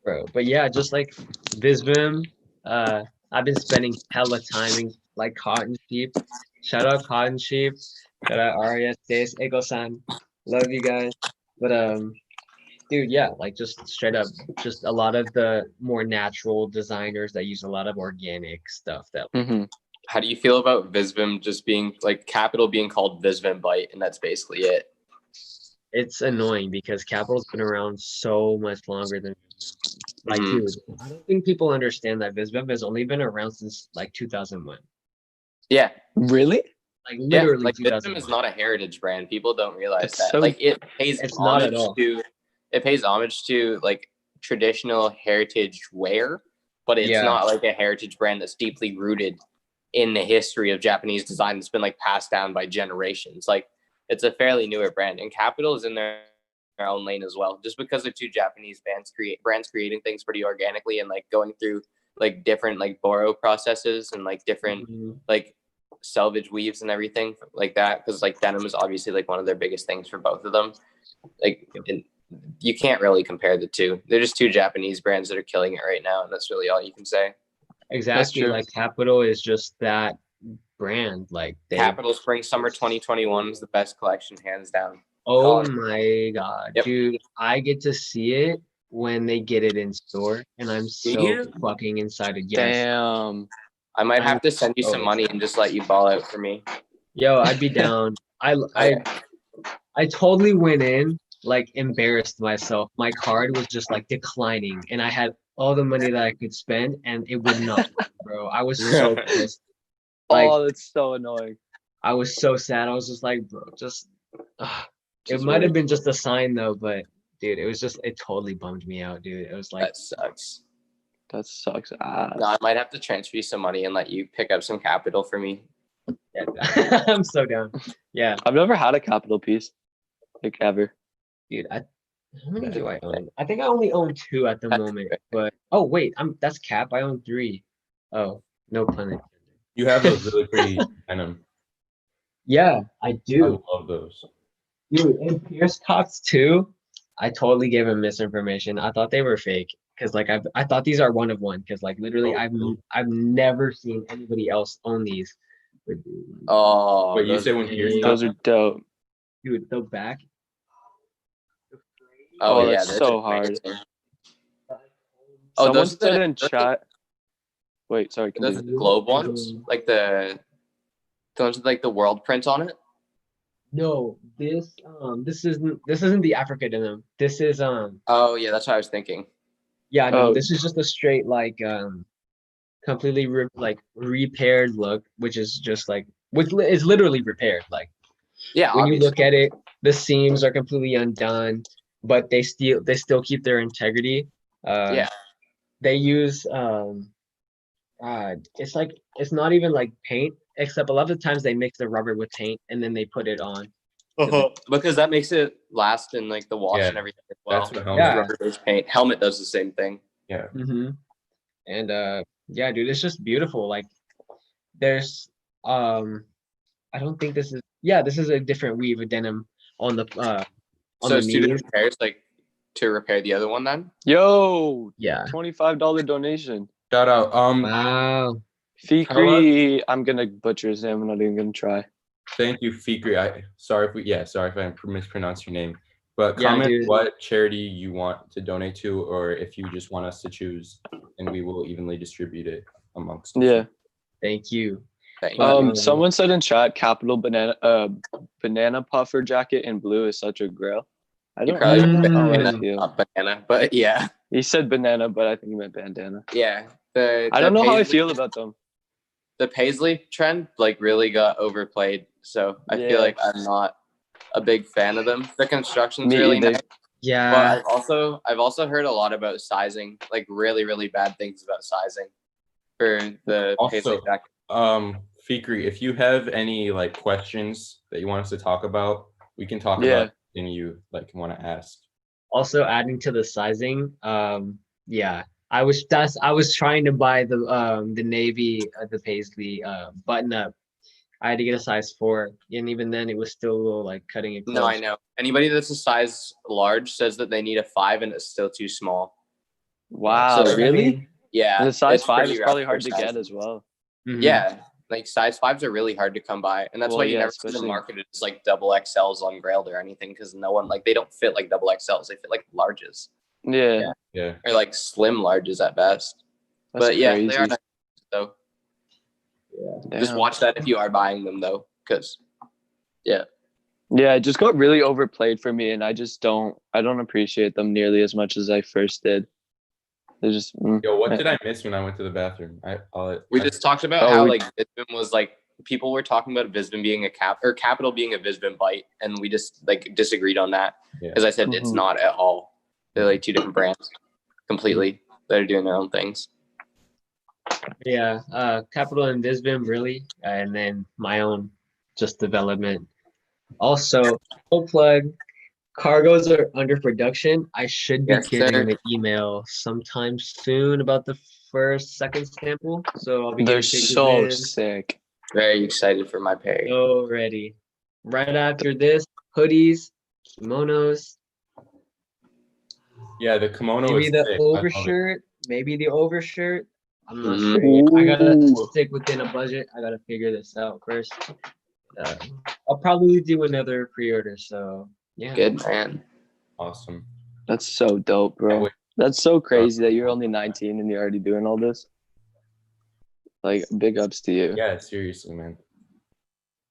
Bro, but yeah, just like Visvim, I've been spending hella timing like Cotton Sheep. Shout out Cotton Sheep. Shout out Arias Days, Ego-san. Love you guys. But dude, yeah, like just straight up, just a lot of the more natural designers that use a lot of organic stuff that Mm-hmm. How do you feel about Visvim just being like Capital being called Visvim Bite, and that's basically it? it's annoying because Capital's been around so much longer than like, dude, I don't think people understand that Visvim has only been around since like 2001. Yeah, Really? Like yeah. literally Like Visvim 2001. is not a heritage brand. People don't realize It's that. so- Like it pays It's not at homage all. to like traditional heritage wear, but it's Yeah. not like a heritage brand that's deeply rooted in the history of Japanese design that's been like passed down by generations. Like it's a fairly newer brand, and Capital is in their own lane as well. Just because they're two Japanese brands creating things pretty organically and like going through like different like borrow processes and like different Mhm. like selvage weaves and everything like that, because like denim is obviously like one of their biggest things for both of them. Like and you can't really compare the two. They're just two Japanese brands that are killing it right now, and that's really all you can say. Exactly. true. Like Capital is just that brand. Like they, Capital Spring Summer 2021 is the best collection, hands down. oh my God, Yep. dude, I get to see it when they get it in store, and I'm so you? fucking excited. Yes. Damn. I might have to send you Oh. some money and just let you ball out for me. Yo, I'd be down. I totally went in like embarrassed myself. My card was just like declining, and I had all the money that I could spend, and it would not, bro. I was so pissed. Like Oh, that's so annoying. I was so sad. I was just like, bro, just. It Just might have wait. been just a sign though, but dude, it totally bummed me out, dude. It was like, That sucks. That sucks ass. No, I might have to transfer you some money and let you pick up some Capital for me. yeah, I'm so down. Yeah, I've never had a Capital piece, like ever. dude. How many do I own? I think I only own 2 at the moment. But oh wait, that's Cap. I own 3. Oh, no pun intended. You have those really pretty denim. Yeah, I I do. love those. Dude, and Pierce Cox too. I totally gave him misinformation. I thought they were fake because like I thought these are 1 of 1 because like literally Oh, I've never seen anybody else own these. But, dude, Oh, Wait, you those said when Pierce Yeah. got Those are dope. dude, the back. Oh, yeah, that's they're so just hard. amazing. Oh, Someone those are said the- in chat. Wait, sorry. Those are Continue. the globe ones, like the ones with like the world print on it. No, this isn't the Africa denim. This is Oh yeah, that's what I was thinking. yeah, no, Oh. this is just a straight like completely repaired look, which is just like is literally repaired. Like Yeah, when you obviously. look at it, the seams are completely undone, but they still keep their integrity. Yeah. They use it's like it's not even like paint, except a lot of the times they mix the rubber with paint and then they put it on. Because that makes it last in like the wash Yeah, and everything as well. that's what helmet. Yeah. Rubber-based paint. Helmet does the same thing. Yeah. Mm-hmm. And yeah, dude, it's just beautiful. Like there's I don't think this is Yeah, this is a different weave of denim on the on So the it's two knees. different pairs, like to repair the other one then? Yo, Yeah. $25 donation. Shout out. Wow. Fikri, I'm gonna butcher his name. I'm not even gonna try. Thank you, Fikri. Sorry if I mispronounced your name. But Yeah, comment dude. what charity you want to donate to, or if you just want us to choose, and we will evenly distribute it amongst us. Yeah. Thank you. Thank But, you. Someone said in chat, Capital banana puffer jacket in blue is such a grail. I You don't, probably I don't know how I banana, feel. not banana, but yeah. He said banana, but I think he meant bandana. Yeah. I don't know how I feel about them. The Paisley trend like really got overplayed. So I Yeah. feel like I'm not a big fan of them. The construction's Me really either. nice. Yeah. But I've also heard a lot about sizing, like really, really bad things about sizing for the Paisley Also, jacket. Fikri, if you have any like questions that you want us to talk about, we can talk Yeah. about anything you like want to ask. Also adding to the sizing, yeah. I was trying to buy the navy the Paisley button up. I had to get a size 4, and even then it was still a little like cutting it close. No, I know. Anybody that's a size large says that they need a 5 and it's still too small. Wow, So, really? Yeah. And the size it's 5 pretty is rough probably for hard to size. get as well. Mhm. Yeah. Like size 5s are really hard to come by. And that's Well, why you yeah, never see them especially- marketed as like double XLs on Grailed or anything, because no one like they don't fit like double XLs. They fit like larges. Yeah. Yeah. Or like slim larges at best. That's But yeah, crazy. they are nice though. Just Damn. watch that if you are buying them though, because Yeah, it just got really overplayed for me, and I don't appreciate them nearly as much as I first did. They just Yo, what did I miss when I went to the bathroom? we just talked about Oh, how we- like Visvim was like people were talking about Visvim being a Capital being a Visvim bite, and we just like disagreed on that. Yeah. As I said, it's Mhm. not at all. They're like two different brands completely that are doing their own things. Yeah, Capital and Visvim really, and then my own just development. Also, full plug, cargos are under production. I should be Yes, getting sir. an email sometime soon about the second sample. So I'll be they're getting pictures so in. sick. Very excited for my pair. So ready. Right after this, hoodies, kimonos, Yeah, the kimono maybe is the sick. I love it. overshirt, maybe the overshirt. I'm not Mhm. sure yet. I gotta Ooh. stick within a budget. I gotta figure this out first. I'll probably do another pre-order. So yeah. Good man. Awesome. That's so dope, bro. wait. That's so crazy that you're only 19 and you're already doing all this. Like, big ups to you. Yeah, seriously, man.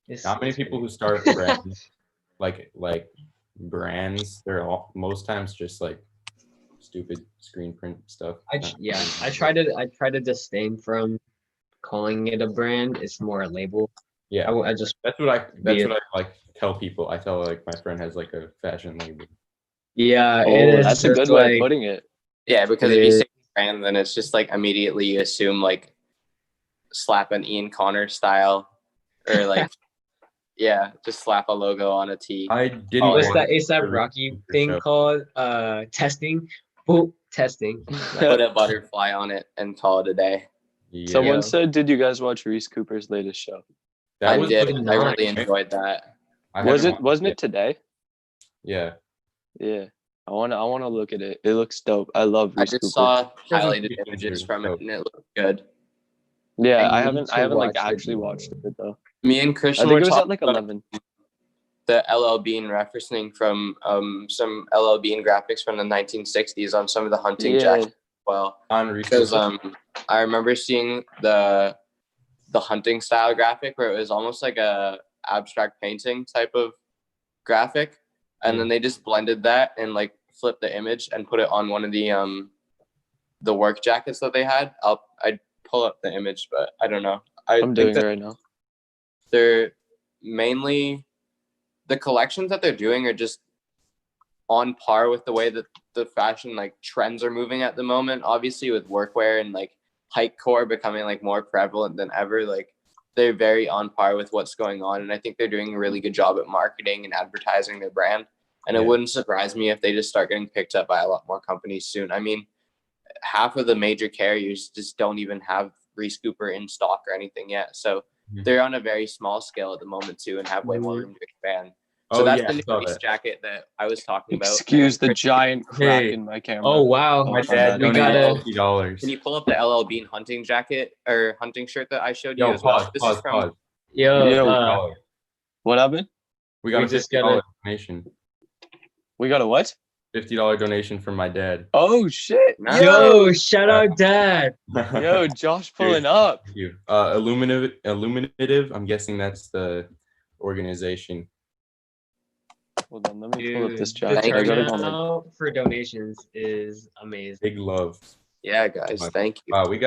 It's- Not many it's people great. who start brands like brands. They're all most times just like stupid screen print stuff. I try to disdain from calling it a brand. It's more a label. Yeah, I just that's what I Yeah. like tell people. I tell like my friend has like a fashion label. yeah. Oh, it is that's a just good way of like- putting it. Yeah, because It if you is. say brand, then it's just like immediately you assume like slap an Ian Connor style or like yeah, just slap a logo on a tee. I didn't. Oh, What's want that to ASAP really Rocky do the thing show. called? Testing. Boop, testing. Put a butterfly on it and call it a day. Yeah, Someone Yeah. said, "Did you guys watch Reese Cooper's latest show? that I was did. like- I really enjoyed that. I Was haven't it? Wasn't watched it today? Yeah. Yeah. I wanna look at it. It looks dope. I love I Reese just Cooper. saw Doesn't highlighted look images good, from so- it and it looked good. Yeah, I I need to haven't like watch the actually video. watched it though. Me and I Christian think were it was at talking like about 11. the LL Bean referencing from some LL Bean graphics from the 1960s on some of the hunting Yeah. jackets as well. On Because research. I remember seeing the hunting style graphic where it was almost like a abstract painting type of graphic, and then they just blended that and like flipped the image and put it on one of the work jackets that they had. I'd pull up the image, but I don't know. I'm doing it right now. They're mainly the collections that they're doing are just on par with the way that the fashion like trends are moving at the moment. Obviously, with workwear and like hike core becoming like more prevalent than ever, like they're very on par with what's going on. And I think they're doing a really good job at marketing and advertising their brand. And Yeah. it wouldn't surprise me if they just start getting picked up by a lot more companies soon. I mean, half of the major carriers just don't even have Reese Cooper in stock or anything yet. So they're on a very small scale at the moment too, and have way more room to expand. So Oh, that's yeah, the I new saw Reese that. jacket that I was talking about. Excuse the And giant crack Hey. in my camera. Oh wow, My Oh, dad we donated gotta- $50. Can you pull up the LL Bean hunting jacket or hunting shirt that I showed you Yo, as well? pause, This pause, is from pause. yo, Yo, $50. What happened? We got We a just $50 gotta- donation. We got a what? $50 donation from my dad. Oh shit! Nice. yo, shout out dad. Yo, Josh pulling up. Thank you. Illuminative. I'm guessing that's the organization. Hold on, let me pull up this The chat. Thank I you. gotta go on my- turnout for donations is amazing. Big love. Yeah, guys, thank you. Wow, we're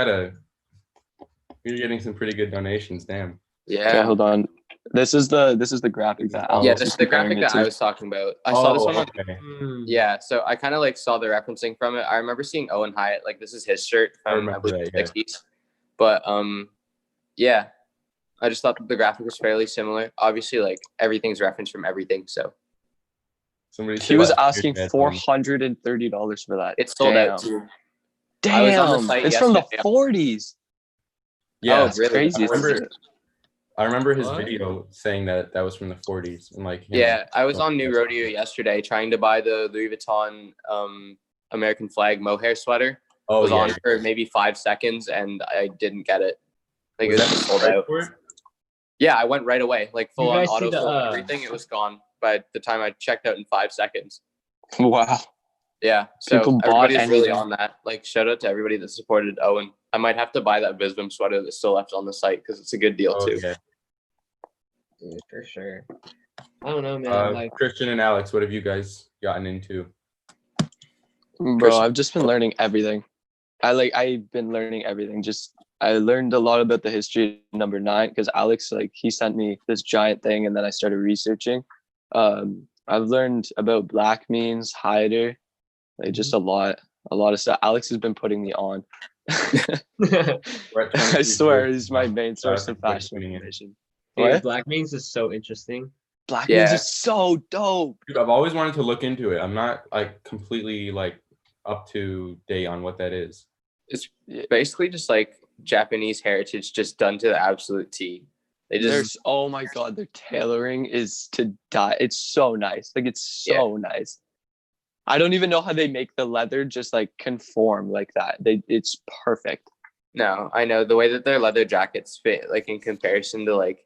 getting some pretty good donations. Damn. Okay, Yeah. hold on. This is the graphic that Alex Yeah, is this is the comparing graphic it that I to. was talking about. I saw this one on okay. Yeah, so I kind of like saw the referencing from it. I remember seeing Owen Hyatt, like this is his shirt I from remember believe that, the 60s. But yeah, I just thought that the graphic was fairly similar. Obviously, like everything's referenced from everything, so Somebody He said was like, asking here's that $430 for that. it's sold out Damn. too. Damn, I was on the site it's from the yesterday. 40s. Yeah, Oh, That's really? crazy. I remember his What? video saying that was from the 40s. And like, Yeah, I was on New Rodeo yesterday trying to buy the Louis Vuitton American flag mohair sweater. Oh, was yeah. on for maybe 5 seconds and I didn't get it. Like Was it was that just sold right out. for it? Yeah, I went right away, like full on guys see auto the, sold everything. It was gone by the time I checked out in 5 seconds. Wow. Yeah, so People bought everybody's really anything. on that. Like, shout out to everybody that supported Owen. I might have to buy that Visvim sweater that's still left on the site because it's a good deal Oh, too. yeah. Dude, for sure. I don't know, man. Like, Christian and Alex, what have you guys gotten into? Bro, I've just been learning everything. I've been learning everything. I learned a lot about the history of number 9 because Alex, like, he sent me this giant thing and then I started researching. I've learned about black means, hider, like just a lot of stuff. Alex has been putting me on. We're at 22 I swear, viewers he's my now. main source Thanks of for fashion tuning in. information. dude, What? Black Means is so interesting. Black Yeah. means is so dope. Dude, I've always wanted to look into it. I'm not like completely like up to date on what that is. It's basically just like Japanese heritage, just done to the absolute T. They just There's oh my god, their tailoring is to die. It's so nice. Like it's so nice. I don't even know how they make the leather just like conform like that. It's perfect. no, I know the way that their leather jackets fit, like in comparison to like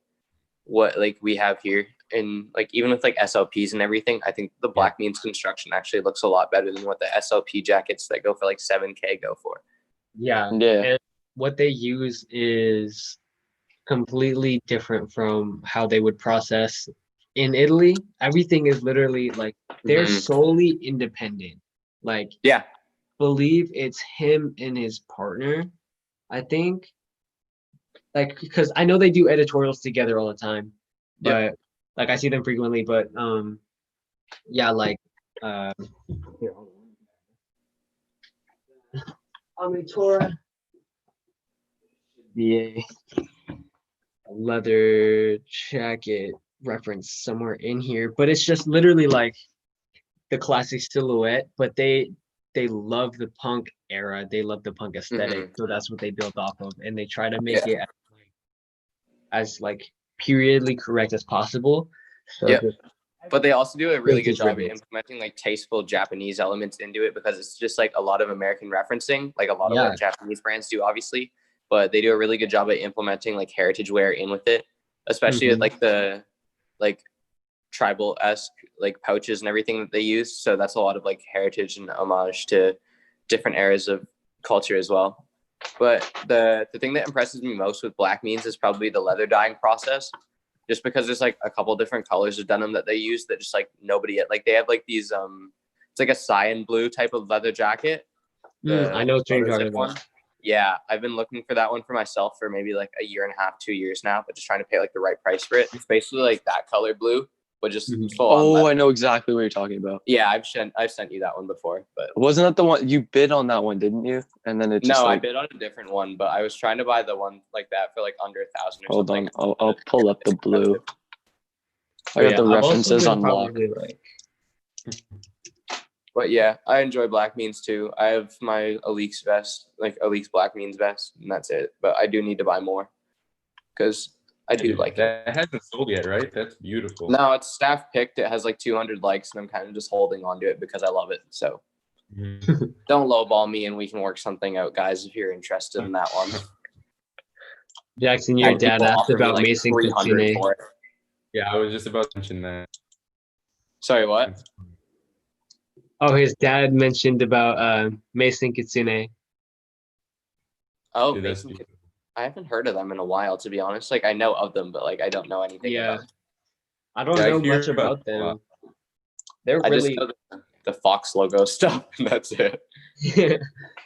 what like we have here, and like even with like SLPs and everything, I think the Black Means construction actually looks a lot better than what the SLP jackets that go for like $7K go for. Yeah. Yeah. And what they use is completely different from how they would process in Italy. Everything is literally like they're Mhm. solely independent. Like, Yeah, believe it's him and his partner, I think. Like, because I know they do editorials together all the time, but like I see them frequently. But yeah, like here, hold on. Amitora be a leather jacket reference somewhere in here, but it's just literally like the classic silhouette, but they love the punk era, they love the punk aesthetic, so that's what they built off of, and they try to make it as like periodly correct as possible. So Yep. just- but they also do a really good Vintage job at ribbons. implementing like tasteful Japanese elements into it because it's just like a lot of American referencing, like a lot of what Japanese brands do, obviously, but they do a really good job at implementing like heritage wear in with it, especially with like the like tribal-esque like pouches and everything that they use. So that's a lot of like heritage and homage to different eras of culture as well. But the thing that impresses me most with Black Means is probably the leather dyeing process, just because there's like a couple different colors of denim that they use that just like nobody like they have like these it's like a cyan blue type of leather jacket. I know what you're Motor talking Zip about. Yeah, I've been looking for that one for myself for maybe like a year and a half, 2 years now, but just trying to pay like the right price for it. It's basically like that color blue, but just full on Oh, leather. I know exactly what you're talking about. Yeah, I've sent you that one before, but Wasn't that the one you bid on that one, didn't you? And then it just no, I like, bid on a different one, but I was trying to buy the one like that for like under 1,000 or hold something. on, I'll pull up the blue. I got Yeah, the I've also references been unlocked. probably, like, But yeah, I enjoy Black Means too. I have my Aleeks vest, like Aleeks Black Means vest, and that's it. But I do need to buy more because I do like it. That hasn't sold yet, right? That's beautiful. No, it's staff picked. It has like 200 likes, and I'm kind of just holding on to it because I love it. So Mhm. don't lowball me, and we can work something out, guys, if you're interested in that one. Jackson, your And dad people asked offer me, about like, Mason 300 Kitsune. for it. Yeah, I was just about to mention that. Sorry, what? Oh, his dad mentioned about Mason Kitsune. Oh, Dude, that's Mason. I haven't heard of them in a while, to be honest. Like, I know of them, but like I don't know anything Yeah. about them. I don't Yeah, I know hear much about about them a lot. them. They're I just really know the Fox logo stuff, and that's it. Yeah,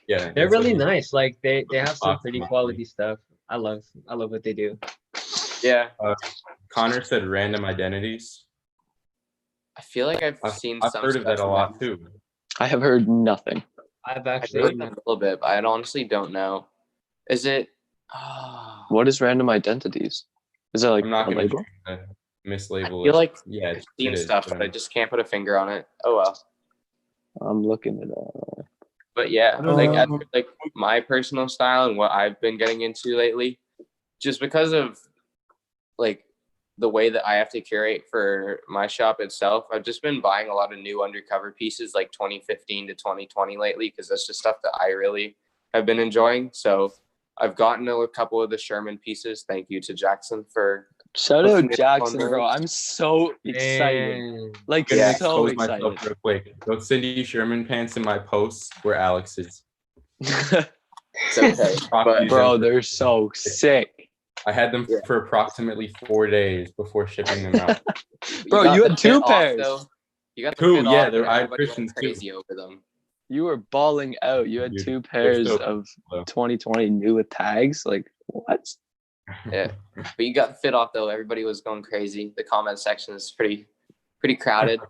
they're that's really what- nice. Like they have some Fox pretty Mafia. quality stuff. I love what they do. Yeah, Connor said random identities. I feel like I've seen I've some heard of that a stuff lot from them. too. I have heard nothing. I've I've actually heard them a little bit, but I honestly don't know. Is it? What is random identities? Is that like I'm not a gonna label? mislabel I feel it. like Yeah, I've seen it is, stuff, but I just can't put a finger on it. Oh well. I'm looking it up. But yeah, don't like know. like my personal style and what I've been getting into lately, just because of like the way that I have to curate for my shop itself, I've just been buying a lot of new undercover pieces like 2015 to 2020 lately, because that's just stuff that I really have been enjoying. So I've gotten a couple of the Sherman pieces. Thank you to Jackson for Shout Looking out at Jackson, on bro. those. I'm so excited. Man. Like I'm gonna so expose myself excited. real quick. Those Cindy Sherman pants in my posts were Alex's. it's okay. But Bro, they're so sick. I had them Yeah. for approximately 4 days before shipping them out. Bro, got you the had two fit off, pairs. though. You got the Two, fit yeah, off, they're and Iron everybody went Christians, too. crazy over them. You were balling out. You had Dude, two they're pairs so of slow. 2020 new with tags. Like what? Yeah. But you got the fit off though. Everybody was going crazy. The comment section is pretty crowded.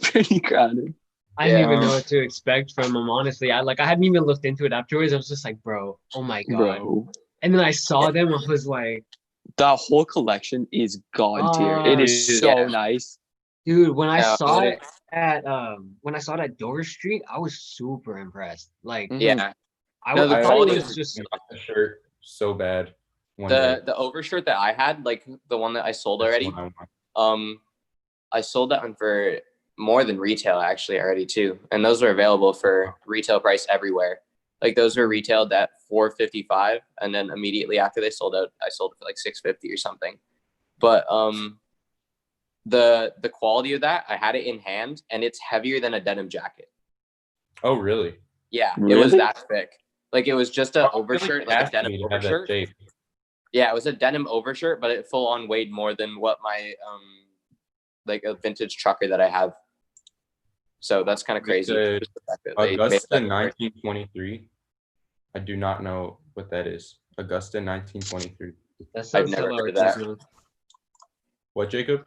Pretty crowded. I didn't even Yeah. know what to expect from them. Honestly, I hadn't even looked into it afterwards. I was just like, bro, oh my god. Bro, And then I saw them. I was like, that whole collection is god tier. It is Yeah. so nice. dude, when I Yeah, saw but it at Dover Street, I was super impressed. Like Mhm. Yeah. I No, was the I quality always is just got the shirt so bad. One day. The overshirt that I had, like the one that I sold That's already. what I want. I sold that one for more than retail actually already too, and those were available for retail price everywhere. Like those were retailed at $455, and then immediately after they sold out, I sold it for like $650 or something. But the quality of that, I had it in hand, and it's heavier than a denim jacket. Oh, really? Yeah, it Really? was that thick. Like it was just an Oh, I feel overshirt, like a asking denim me to have that overshirt. shape. Yeah, it was a denim overshirt, but it full on weighed more than what my like a vintage trucker that I have. So that's kind of crazy. It's just the fact that they made Augusta that 1923. I do not know what that is. Augusta 1923. that sounds never so heard of that. artisanal. What, Jacob?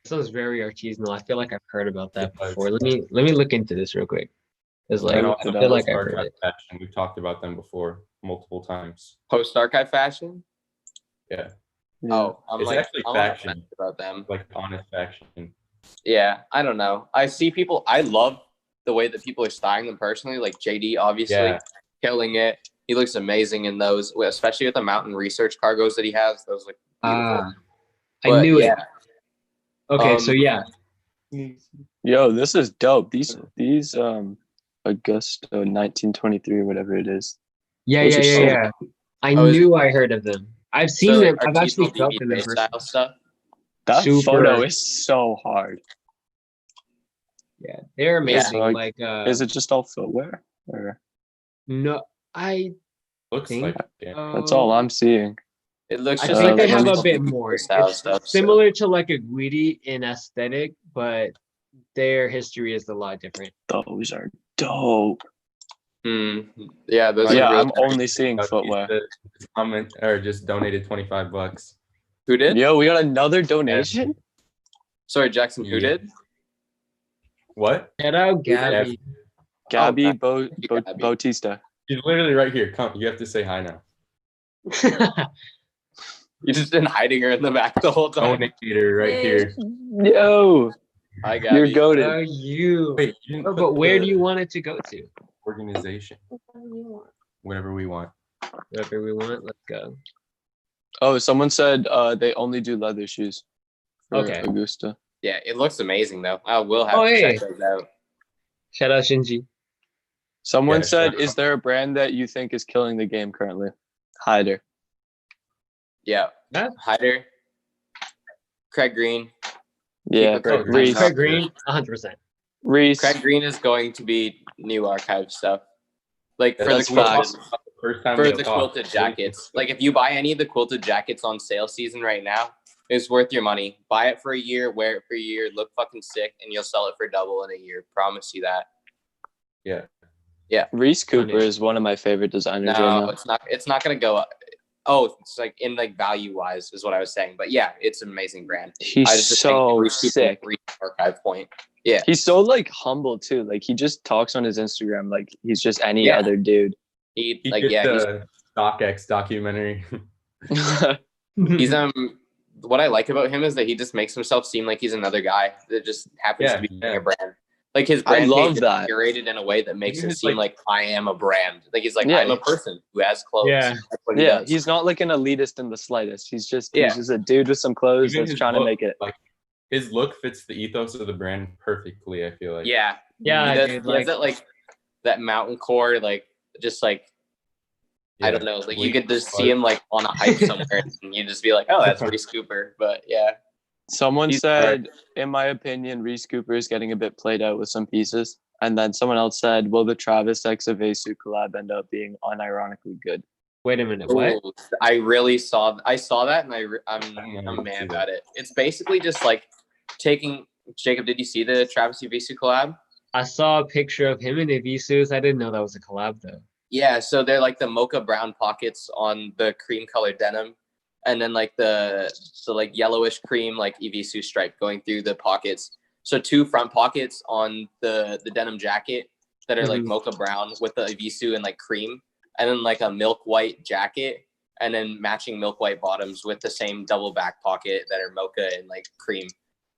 That sounds very artisanal. I feel like I've heard about that It does. before. Let me look into this real quick. It's like And I also feel like Post I've heard Archive it. Fashion. We've talked about them before multiple times. Post archive fashion. Yeah, Oh, I'm it's like actually I'm on the faction, fence about them. like honest faction. Yeah, I don't know. I see people. I love the way that people are styling them personally. Like JD, obviously, Yeah. killing it. He looks amazing in those, especially with the mountain research cargos that he has. Those look beautiful. I But, knew yeah, it. Okay, so yeah. Yo, this is dope. These Augusta 1923 or whatever it is. Yeah, Those yeah, are yeah, sick. yeah. I Oh, is knew I heard of them. I've seen so, them. like, I've actually artisanal felt them in DBA person. style stuff. That Super. photo is so hard. Yeah, they're amazing. like, Like, Is it just all footwear? Or no, I Looks think like it. that's all I'm seeing. It looks I just think like they have a artisanal bit DBA more. style It's stuff. similar to like a Guidi in aesthetic, but their history is a lot different. Those are dope. Yeah, those Yeah, are really I'm only seeing footwear. Just comment or just donated $25. Who did? Yo, we got another donation? Sorry, Jackson. Who Yeah. did? What? Shout out Gabby. Gabby Gabby. Bautista. She's literally right here. Come, you have to say hi now. You just been hiding her in the back the whole time. Donator right here. Yo, Hi, Gabby. you're goated. You. Wait, you didn't Oh, put but where the do you want it to go to? organization? Whatever we want. Wherever we want. Let's go. Oh, someone said they only do leather shoes. For Okay. Augusta. Yeah, it looks amazing though. I will have Oh, to hey. check those out. Shout out Shinji. Someone Yeah, said, shout "Is out. there a brand that you think is killing the game currently?" Hyder. Yeah, Huh? Hyder, Craig Green. Yeah, it Craig Reese. Craig Green, 100%. Reese. Craig Green is going to be new archive stuff. Like for That's the quilted, facts. The first time for we the talked, quilted jackets. Like if you buy any of the quilted jackets on sale season right now, it's worth your money. Buy it for a year, wear it for a year, look fucking sick, and you'll sell it for double in a year. Promise you that. Yeah. Reese Cooper is one of my favorite designers right No, now. it's not gonna go up. Oh, it's like in like value wise is what I was saying. But yeah, it's an amazing brand. I He's just think so Reese Cooper sick. Reese archive point. Yeah. He's so like humble too. Like he just talks on his Instagram like he's just any Yeah. other dude. He He like did yeah, the StockX documentary. he's what I like about him is that he just makes himself seem like he's another guy that just happens to be a brand. Like his I brand love page that. is curated in a way that makes Even it his, seem like I am a brand. Like he's like Yeah. I'm a person who has clothes. Yeah. That's what he Yeah, does. he's not like an elitist in the slightest. He's just Yeah. he's just a dude with some clothes Even that's his trying to look, make it. Like his look fits the ethos of the brand perfectly, I feel like. Yeah. Yeah, he does, dude, he has that like that mountain core, like just like I don't know, like you could just see him like on a hike somewhere and you just be like, oh, that's Reese Cooper. But yeah. Someone He's said, in my opinion, Reese Cooper is getting a bit played out with some pieces. And then someone else said, will the Travis X Avesu collab end up being unironically good? Wait a minute, what? Ooh, I saw that and I'm mad about it. It's basically just like taking Jacob, did you see the Travis Avesu collab? I saw a picture of him and Evisus. I didn't know that was a collab though. Yeah, so they're like the mocha brown pockets on the cream colored denim, and then like the like yellowish cream like Evisu stripe going through the pockets. So 2 front pockets on the denim jacket that are like mocha brown with the Evisu and like cream, and then like a milk white jacket, and then matching milk white bottoms with the same double back pocket that are mocha and like cream.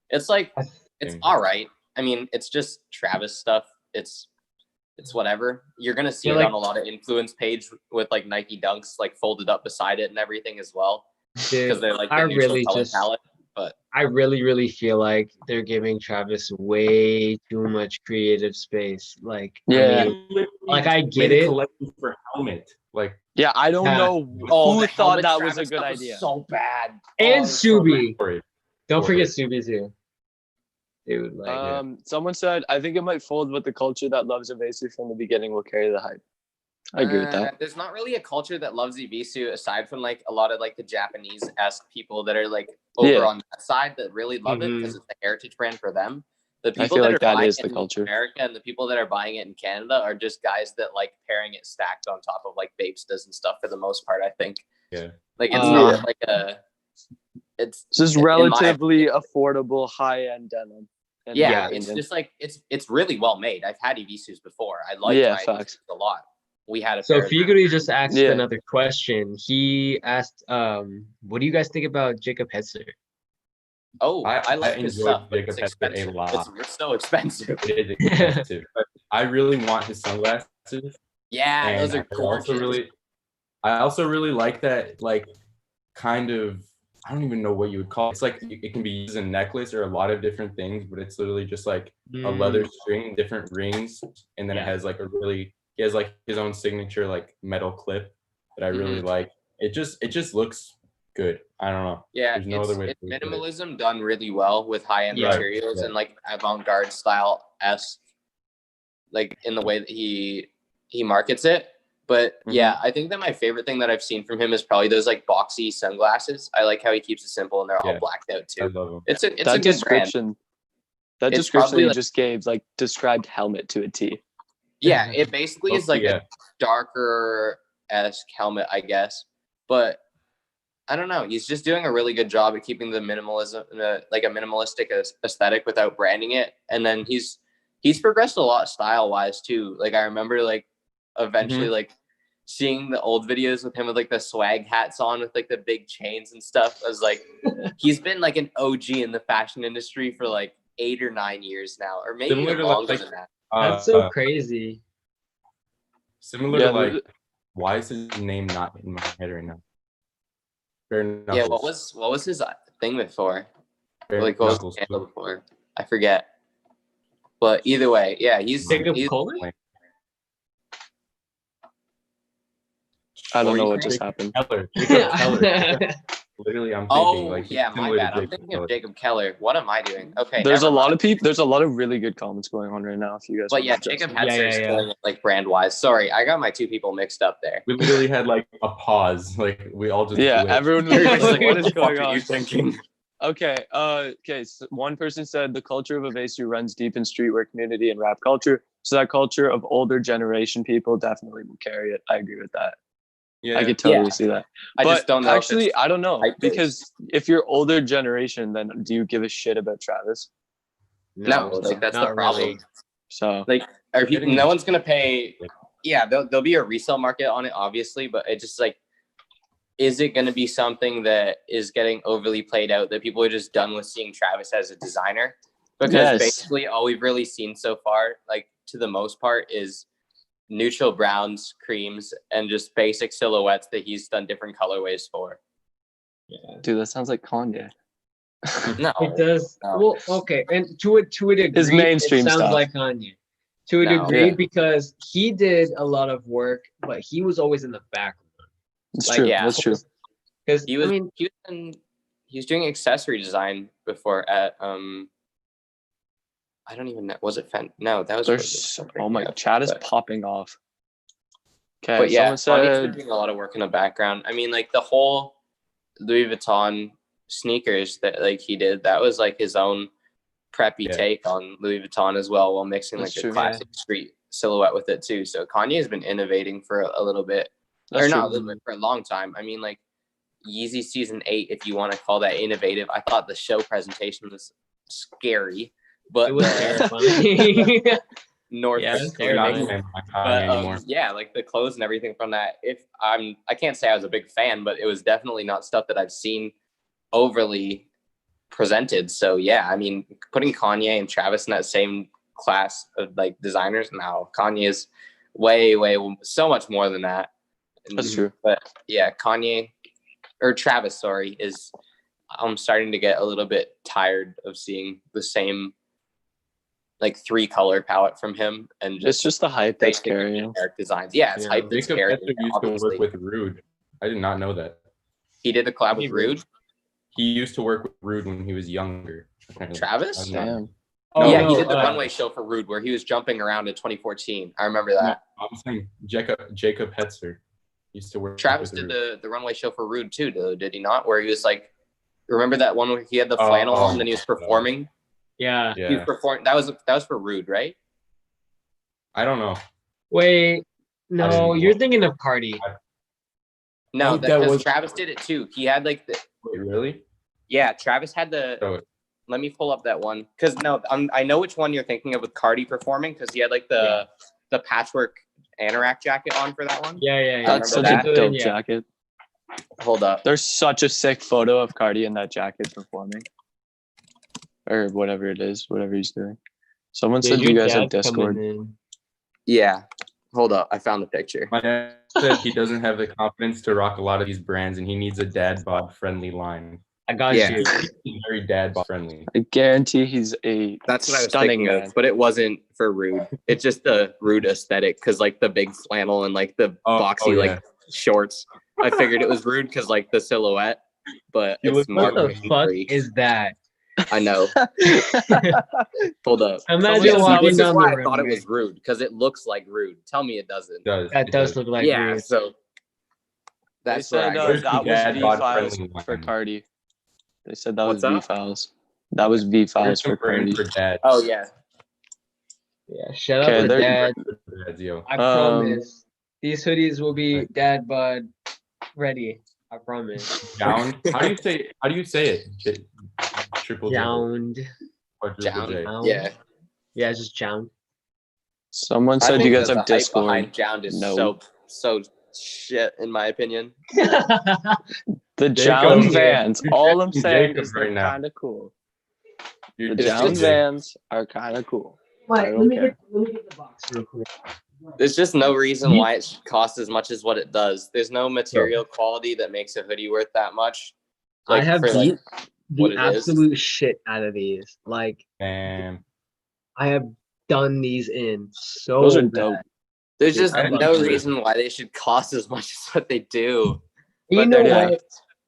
It's like it's all right. I mean, it's just Travis stuff. It's whatever. You're gonna see it like, on a lot of influence page with like Nike Dunks like folded up beside it and everything as well, because they're like the neutral color palette. But I really feel like they're giving Travis way too much creative space. Like, Yeah. I mean, like I get Made a it. collection for helmet. Like Yeah, I don't know who the thought helmet that was a Travis good stuff was idea. so bad. And it's so Subi. sorry. Don't forget Sorry. Subi too. Dude, like Someone said, I think it might fold, but the culture that loves Avesu from the beginning will carry the hype. I agree with that. There's not really a culture that loves Evisu aside from like a lot of like the Japanese-esque people that are like over on that side that really love it because it's a heritage brand for them. The people feel that like are that buying is it the in culture. America and the people that are buying it in Canada are just guys that like pairing it stacked on top of like Bapestas and stuff for the most part, I think. Yeah. Like it's not like a it's just relatively affordable high-end denim. Yeah, it's just like it's really well made. I've had Evisus before. I like facts a lot. We had a so pair of Figuri just asked another question. He asked, what do you guys think about Jacob Hetzer? Oh, I like his enjoyed stuff, but Jacob it's Hetzer expensive. a lot. It's so expensive. It is expensive. But I really want his sunglasses. Yeah, and those are gorgeous. I also really like that, like, kind of, I don't even know what you would call it. It's like it can be used as a necklace or a lot of different things, but it's literally just like a leather string, different rings, and then it has like he has like his own signature like metal clip that I really like. It just looks good. I don't know. Yeah, There's no other way it's to put it. minimalism done really well with high-end materials and like avant-garde style like in the way that he markets it. But yeah, I think that my favorite thing that I've seen from him is probably those like boxy sunglasses. I like how he keeps it simple and they're all blacked out I too. love them. It's that a good description. brand. That It's description probably, you like- just gave like described helmet to a T. Yeah, it basically is like Yeah. a darker-esque helmet, I guess. But I don't know. He's just doing a really good job at keeping the minimalism, like a minimalistic aesthetic without branding it. And then he's progressed a lot style-wise too. Like I remember like eventually like seeing the old videos with him with like the swag hats on with like the big chains and stuff. I was like, he's been like an OG in the fashion industry for like 8 or 9 years now, or maybe Similar even to, longer like, than that. That's so crazy. Similar to like, why is his name not in my head right now? Bare Yeah, knuckles. what was his thing before? Bare Like what was knuckles. his handle before? I forget. But either way, yeah, he's Jacob Kohler? I don't Or know you what could just say happened. Jacob Keller. Literally, I'm thinking Oh like yeah, my similar to bad. I'm Jacob thinking Keller. of Jacob Keller. What am I doing? Okay, There's a never lot mind. of people. There's a lot of really good comments going on right now. If you guys, But want yeah, to address Jacob them. Hetzer is Yeah. killing it, like brand wise. Sorry, I got my two people mixed up there. We literally had like a pause. Like we all just Yeah, glitched. everyone was Everybody's like, like, "What what is the fuck going are you on?" thinking? Okay. Okay. So one person said the culture of Ovasu runs deep in streetwear community and rap culture. So that culture of older generation people definitely will carry it. I agree with that. Yeah. I could totally Yeah. see that. I But just don't know. actually, I don't know hype based. because if you're older generation, then do you give a shit about Travis? No, like that's the not problem. really. So Like, are people? Getting- No one's gonna pay. Yeah, there'll be a resale market on it, obviously, but it just like, is it gonna be something that is getting overly played out that people are just done with seeing Travis as a designer? Because Yes. basically, all we've really seen so far, like to the most part, is neutral browns, creams, and just basic silhouettes that he's done different colorways for. Yeah. dude, that sounds like Kanye. No, It does. No. Well, okay, and to a degree, His mainstream it sounds stuff. like Kanye. To a No. degree, Yeah. because he did a lot of work, but he was always in the background. It's Like, true. yeah. That's true. Because he was. I mean, He was doing accessory design before at I don't even know. Was it Fendt? No, that was. There's oh my chat is but- popping off. Okay, But yeah, someone Kanye's been said doing a lot of work in the background. I mean, like the whole Louis Vuitton sneakers that like he did, that was like his own preppy Yeah. take on Louis Vuitton as well, while mixing That's like true, a classic street silhouette with it too. So Kanye has been innovating for a little bit, that's or true. not a little bit, for a long time. I mean, like Yeezy Season 8, if you want to call that innovative. I thought the show presentation was scary, but it was the terrifying. North Yeah, Face it's We're not terrifying. saying like But Kanye anymore. yeah, like the clothes and everything from that. I can't say I was a big fan, but it was definitely not stuff that I've seen overly presented. So yeah, I mean, putting Kanye and Travis in that same class of like designers, now Kanye is way so much more than that. That's true. But yeah, Travis, sorry, is I'm starting to get a little bit tired of seeing the same like 3-color palette from him, and It's just the hype that's basic carrying. generic designs. Yeah, it's Yeah. hype that's Jacob scary. Hetzer used Obviously, to work with Rude. I did not know that. he did the collab with Rude. He used to work with Rude when he was younger. Apparently. Travis? I did not know. Damn. Oh, Yeah, no, he did the uh, runway show for Rude where he was jumping around in 2014. I remember that. No, I'm saying Jacob Hetzer used to work. Travis with did Rude. the runway show for Rude too, though, did he not? Where he was like, remember that one where he had the Oh, flannel oh, on and he was performing? Yeah. He was Yeah, performing. That was for Rude, right? I don't know. Wait, no, know. you're thinking of Cardi. No, think that because was- Travis did it too. He had like the Wait, really? yeah. Travis had the. So Let me pull up that one because no, I know which one you're thinking of with Cardi performing because he had like the patchwork anorak jacket on for that one. Yeah. That's such remember a that? dope Yeah. jacket. Hold up. There's such a sick photo of Cardi in that jacket performing. Or whatever it is, whatever he's doing. Someone said you guys have Discord. Yeah, hold up. I found the picture. my dad said he doesn't have the confidence to rock a lot of these brands, and he needs a dad bod friendly line. I got Yeah. you. He's very dad bod friendly. I guarantee he's a That's what I was stunning thinking man. of, but it wasn't for Rude. It's just the Rude aesthetic because like the big flannel and like the boxy yeah. like shorts. I figured it was Rude because like the silhouette, but It it's was- more What the Rude fuck free. is that? I know. Hold up. Imagine Yeah, see, walking this is down why the I thought it runway. was Rude because it looks like Rude. Tell me it doesn't. It does. That It does look like Yeah, Rude. so They that's where said I Where's go. the that was dad V bod files friendly for line? Cardi. They said that What's was V up? files. That was V Where's files the for brand Cardi. for dads? Oh yeah. Yeah, shut Okay, up for they're- dad. For dads, yo. I Um, promise. These hoodies will be dad bud ready. I promise. Down. How do you say it? Triple J. Jound. Quadruple J. Jound. Yeah. Yeah, it's just Jound. Someone I said think you guys that have the hype Discord. behind Jound is No. so shit in my opinion. The Jacob, Jound yeah. Vans. You're All I'm checking saying Jacob is they're right now. kind of cool. You're The It's Jound just- Vans are kind of cool. I Wait, don't let me care. get the box real quick. There's just no reason why it should cost as much as what it does. There's no material quality that makes a hoodie worth that much. I have for, beat what the it is. absolute shit out of these. Like, And I have done these in so Those are bad. dope. There's just I love no it. reason why they should cost as much as what they do. You But know they're what? nice.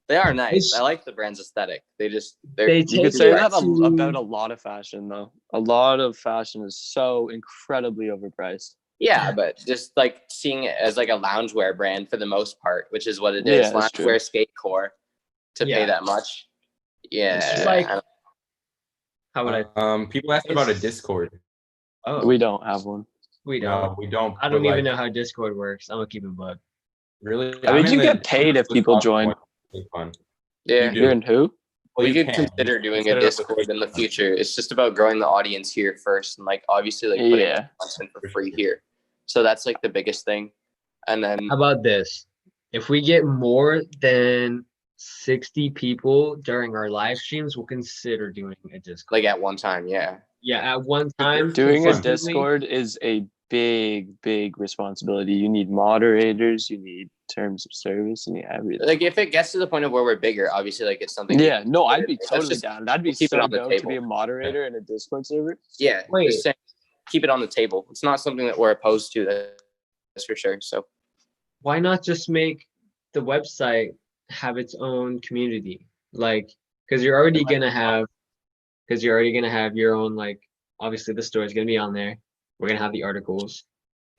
They are nice. It's- I like the brand's aesthetic. They're They You take could say it that to- about a lot of fashion, though. A lot of fashion is so incredibly overpriced. yeah, but just like seeing it as like a loungewear brand for the most part, which is what it is. Yeah, that's true. Loungewear skate core to Yeah. pay that much. Yeah. It's just like- I don't- How would I? people asked about a Discord. Oh, We don't have one. we don't. No, we don't. I don't but, even like, know how Discord works. I'm gonna keep it bug. Really? I mean, I'm you in the get paid if people join. It's fun. yeah. You do. You're in who? Well, We you could can. consider doing Set a it up with Discord in the future. It's just about growing the audience here first, and like obviously like putting Yeah. content for free here. So that's like the biggest thing. And then How about this? If we get more than 60 people during our live streams, we'll consider doing a Discord. like at one time, yeah. Yeah, at one time. Doing a consistently. Discord is a big responsibility. You need moderators, you need terms of service, and you need everything. Like if it gets to the point of where we're bigger, obviously like it's something. Yeah, no, I'd be Let's totally just down. That'd be keep it so on the dope to table. be a moderator in a Discord server. Yeah. Wait. Just saying, keep it on the table. It's not something that we're opposed to. That's for sure. So Why not just make the website have its own community? Like, because you're already gonna have your own, like, obviously the story's gonna be on there. We're gonna have the articles.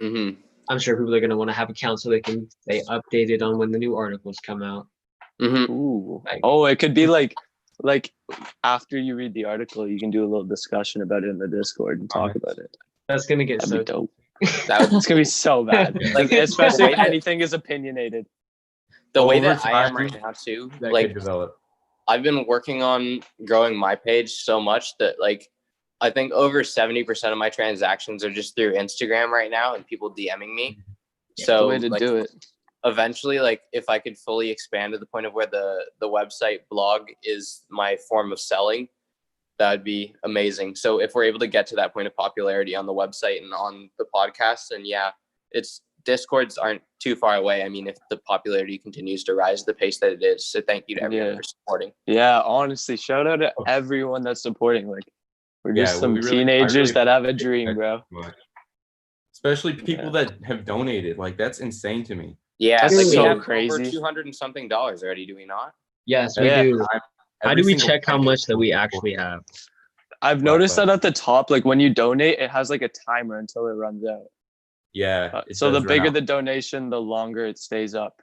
mhm. I'm sure people are gonna want to have accounts so they can stay updated on when the new articles come out. Mhm. Ooh. Like- Oh, it could be like after you read the article, you can do a little discussion about it in the Discord and talk about it. That's gonna get That'd so be dope. That would It's gonna be so bad. Like, Especially if the way- anything is opinionated. the way Over that I am time, right now too. That Like could develop. I've been working on growing my page so much that like I think over 70% of my transactions are just through Instagram right now and people DMing me. The So way to like, do it. eventually, like if I could fully expand to the point of where the website blog is my form of selling, that would be amazing. So if we're able to get to that point of popularity on the website and on the podcast, and yeah, it's Discords aren't too far away. I mean, if the popularity continues to rise at the pace that it is, so thank you to everyone Yeah. for supporting. Yeah, honestly, shout out to everyone that's supporting. Like, we're just Yeah, some we really- I teenagers really that have a appreciate dream, that. bro. But especially people that have donated. Like that's insane to me. Yeah, That's like we so have over crazy. $200 and something already. Do we not? Yes, we Yeah. do. How Every do we single check how penny much is that we so actually important. have? I've But- noticed but- that at the top, like when you donate, it has like a timer until it runs out. Yeah. it So the does run bigger out. the donation, the longer it stays up.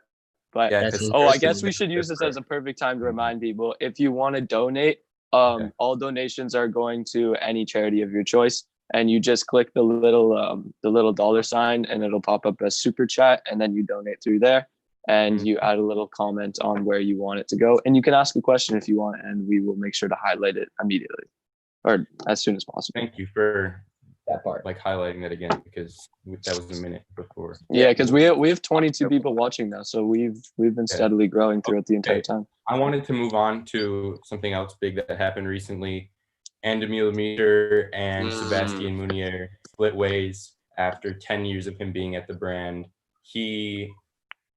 But Yeah, That's 'cause oh, I first guess is we the should use this first. as a perfect time to Mhm. remind people if you want to donate, Okay. all donations are going to any charity of your choice, and you just click the little dollar sign, and it'll pop up as super chat, and then you donate through there, and Mhm. you add a little comment on where you want it to go, and you can ask a question if you want, and we will make sure to highlight it immediately or as soon as possible. Thank you for That part. like highlighting that again because that was a minute before. Yeah, because we have 22 people watching now, so we've been steadily growing throughout the entire Okay. time. I wanted to move on to something else big that happened recently. Andy Millimeter and Sebastian Munier split ways after 10 years of him being at the brand. He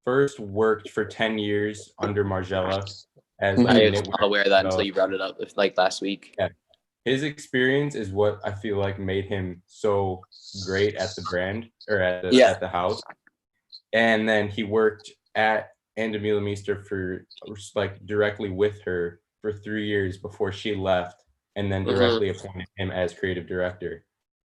first worked for 10 years under Margiela as like, I a was knitwear not aware of that until developer. you brought it up like last week. His experience is what I feel like made him so great at the brand or at the house. And then he worked at Andy Millimeter for like directly with her for 3 years before she left, and then directly appointed him as creative director.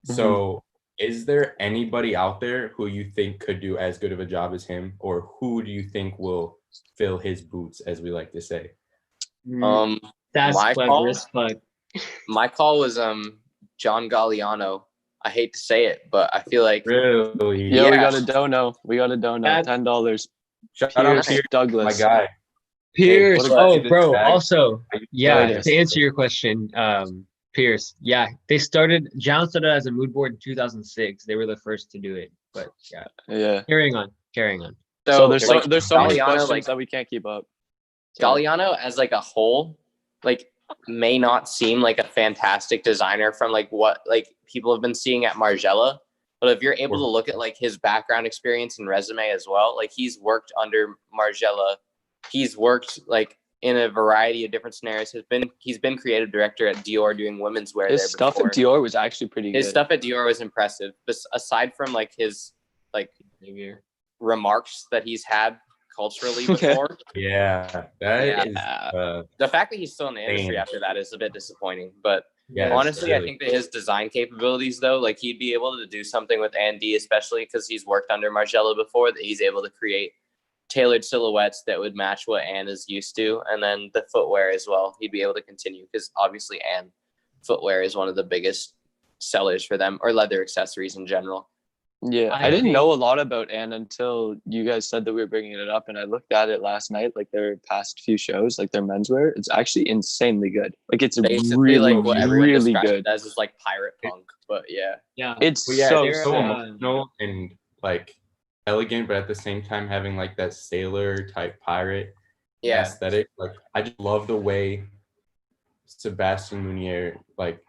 So is there anybody out there who you think could do as good of a job as him, or who do you think will fill his boots, as we like to say? That's my clever call? as fuck. My call was John Galliano. I hate to say it, but I feel like Really? Yeah, we Yeah. got a dono. We got a dono. That- $10. Shout out Pierce to my Douglas. guy. Pierce. what about Oh, this bro. bag? Also, yeah. Yes. To answer your question, Pierce. Yeah, John started as a mood board in 2006. They were the first to do it. But yeah, Yeah. carrying on. So there's like, so many Galliano, questions like, that we can't keep up. Galliano as like a whole, like may not seem like a fantastic designer from like what like people have been seeing at Margiela, But if you're able to look at like his background experience and resume as well, like he's worked under Margiela, he's worked like in a variety of different scenarios. He's been creative director at Dior doing women's wear. His stuff at Dior was actually pretty good. His stuff at Dior was impressive. But aside from like his like remarks that he's had culturally before, yeah, the fact that he's still in the industry after that is a bit disappointing. But honestly, really. I think that his design capabilities, though, like he'd be able to do something with Andy, especially because he's worked under Margiela before, that he's able to create tailored silhouettes that would match what Anne is used to. And then the footwear as well, he'd be able to continue, because obviously Anne footwear is one of the biggest sellers for them, or leather accessories in general. Yeah, I didn't know a lot about Anne until you guys said that we were bringing it up, and I looked at it last night, like their past few shows, like their menswear. It's actually insanely good. Like it's basically really, like what everyone really describes good. it as is like pirate punk, but It's so sick. emotional and like elegant, but at the same time having like that sailor type pirate aesthetic. Like I just love the way Sebastian Meunier like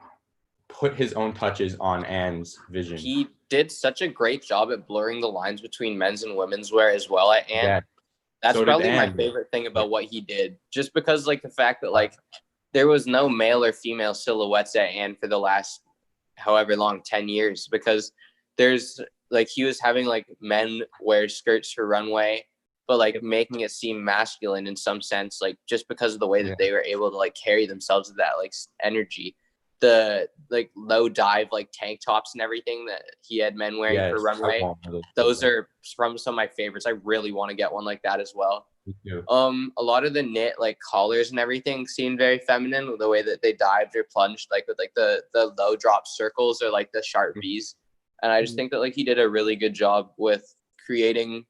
put his own touches on Anne's vision. He did such a great job at blurring the lines between men's and women's wear as well at Anne. Yeah. That's So probably my Anne. favorite thing about what he did, just because like the fact that like there was no male or female silhouettes at Anne for the last however long, 10 years, because there's like he was having like men wear skirts for runway, but like making it seem masculine in some sense, like just because of the way that they were able to like carry themselves with that like energy. The like low dive like tank tops and everything that he had men wearing for runway, those are from some of my favorites. I really want to get one like that as well. A lot of the knit like collars and everything seemed very feminine with the way that they dived or plunged, like with like the low drop circles or like the sharp V's. And I just think that like he did a really good job with creating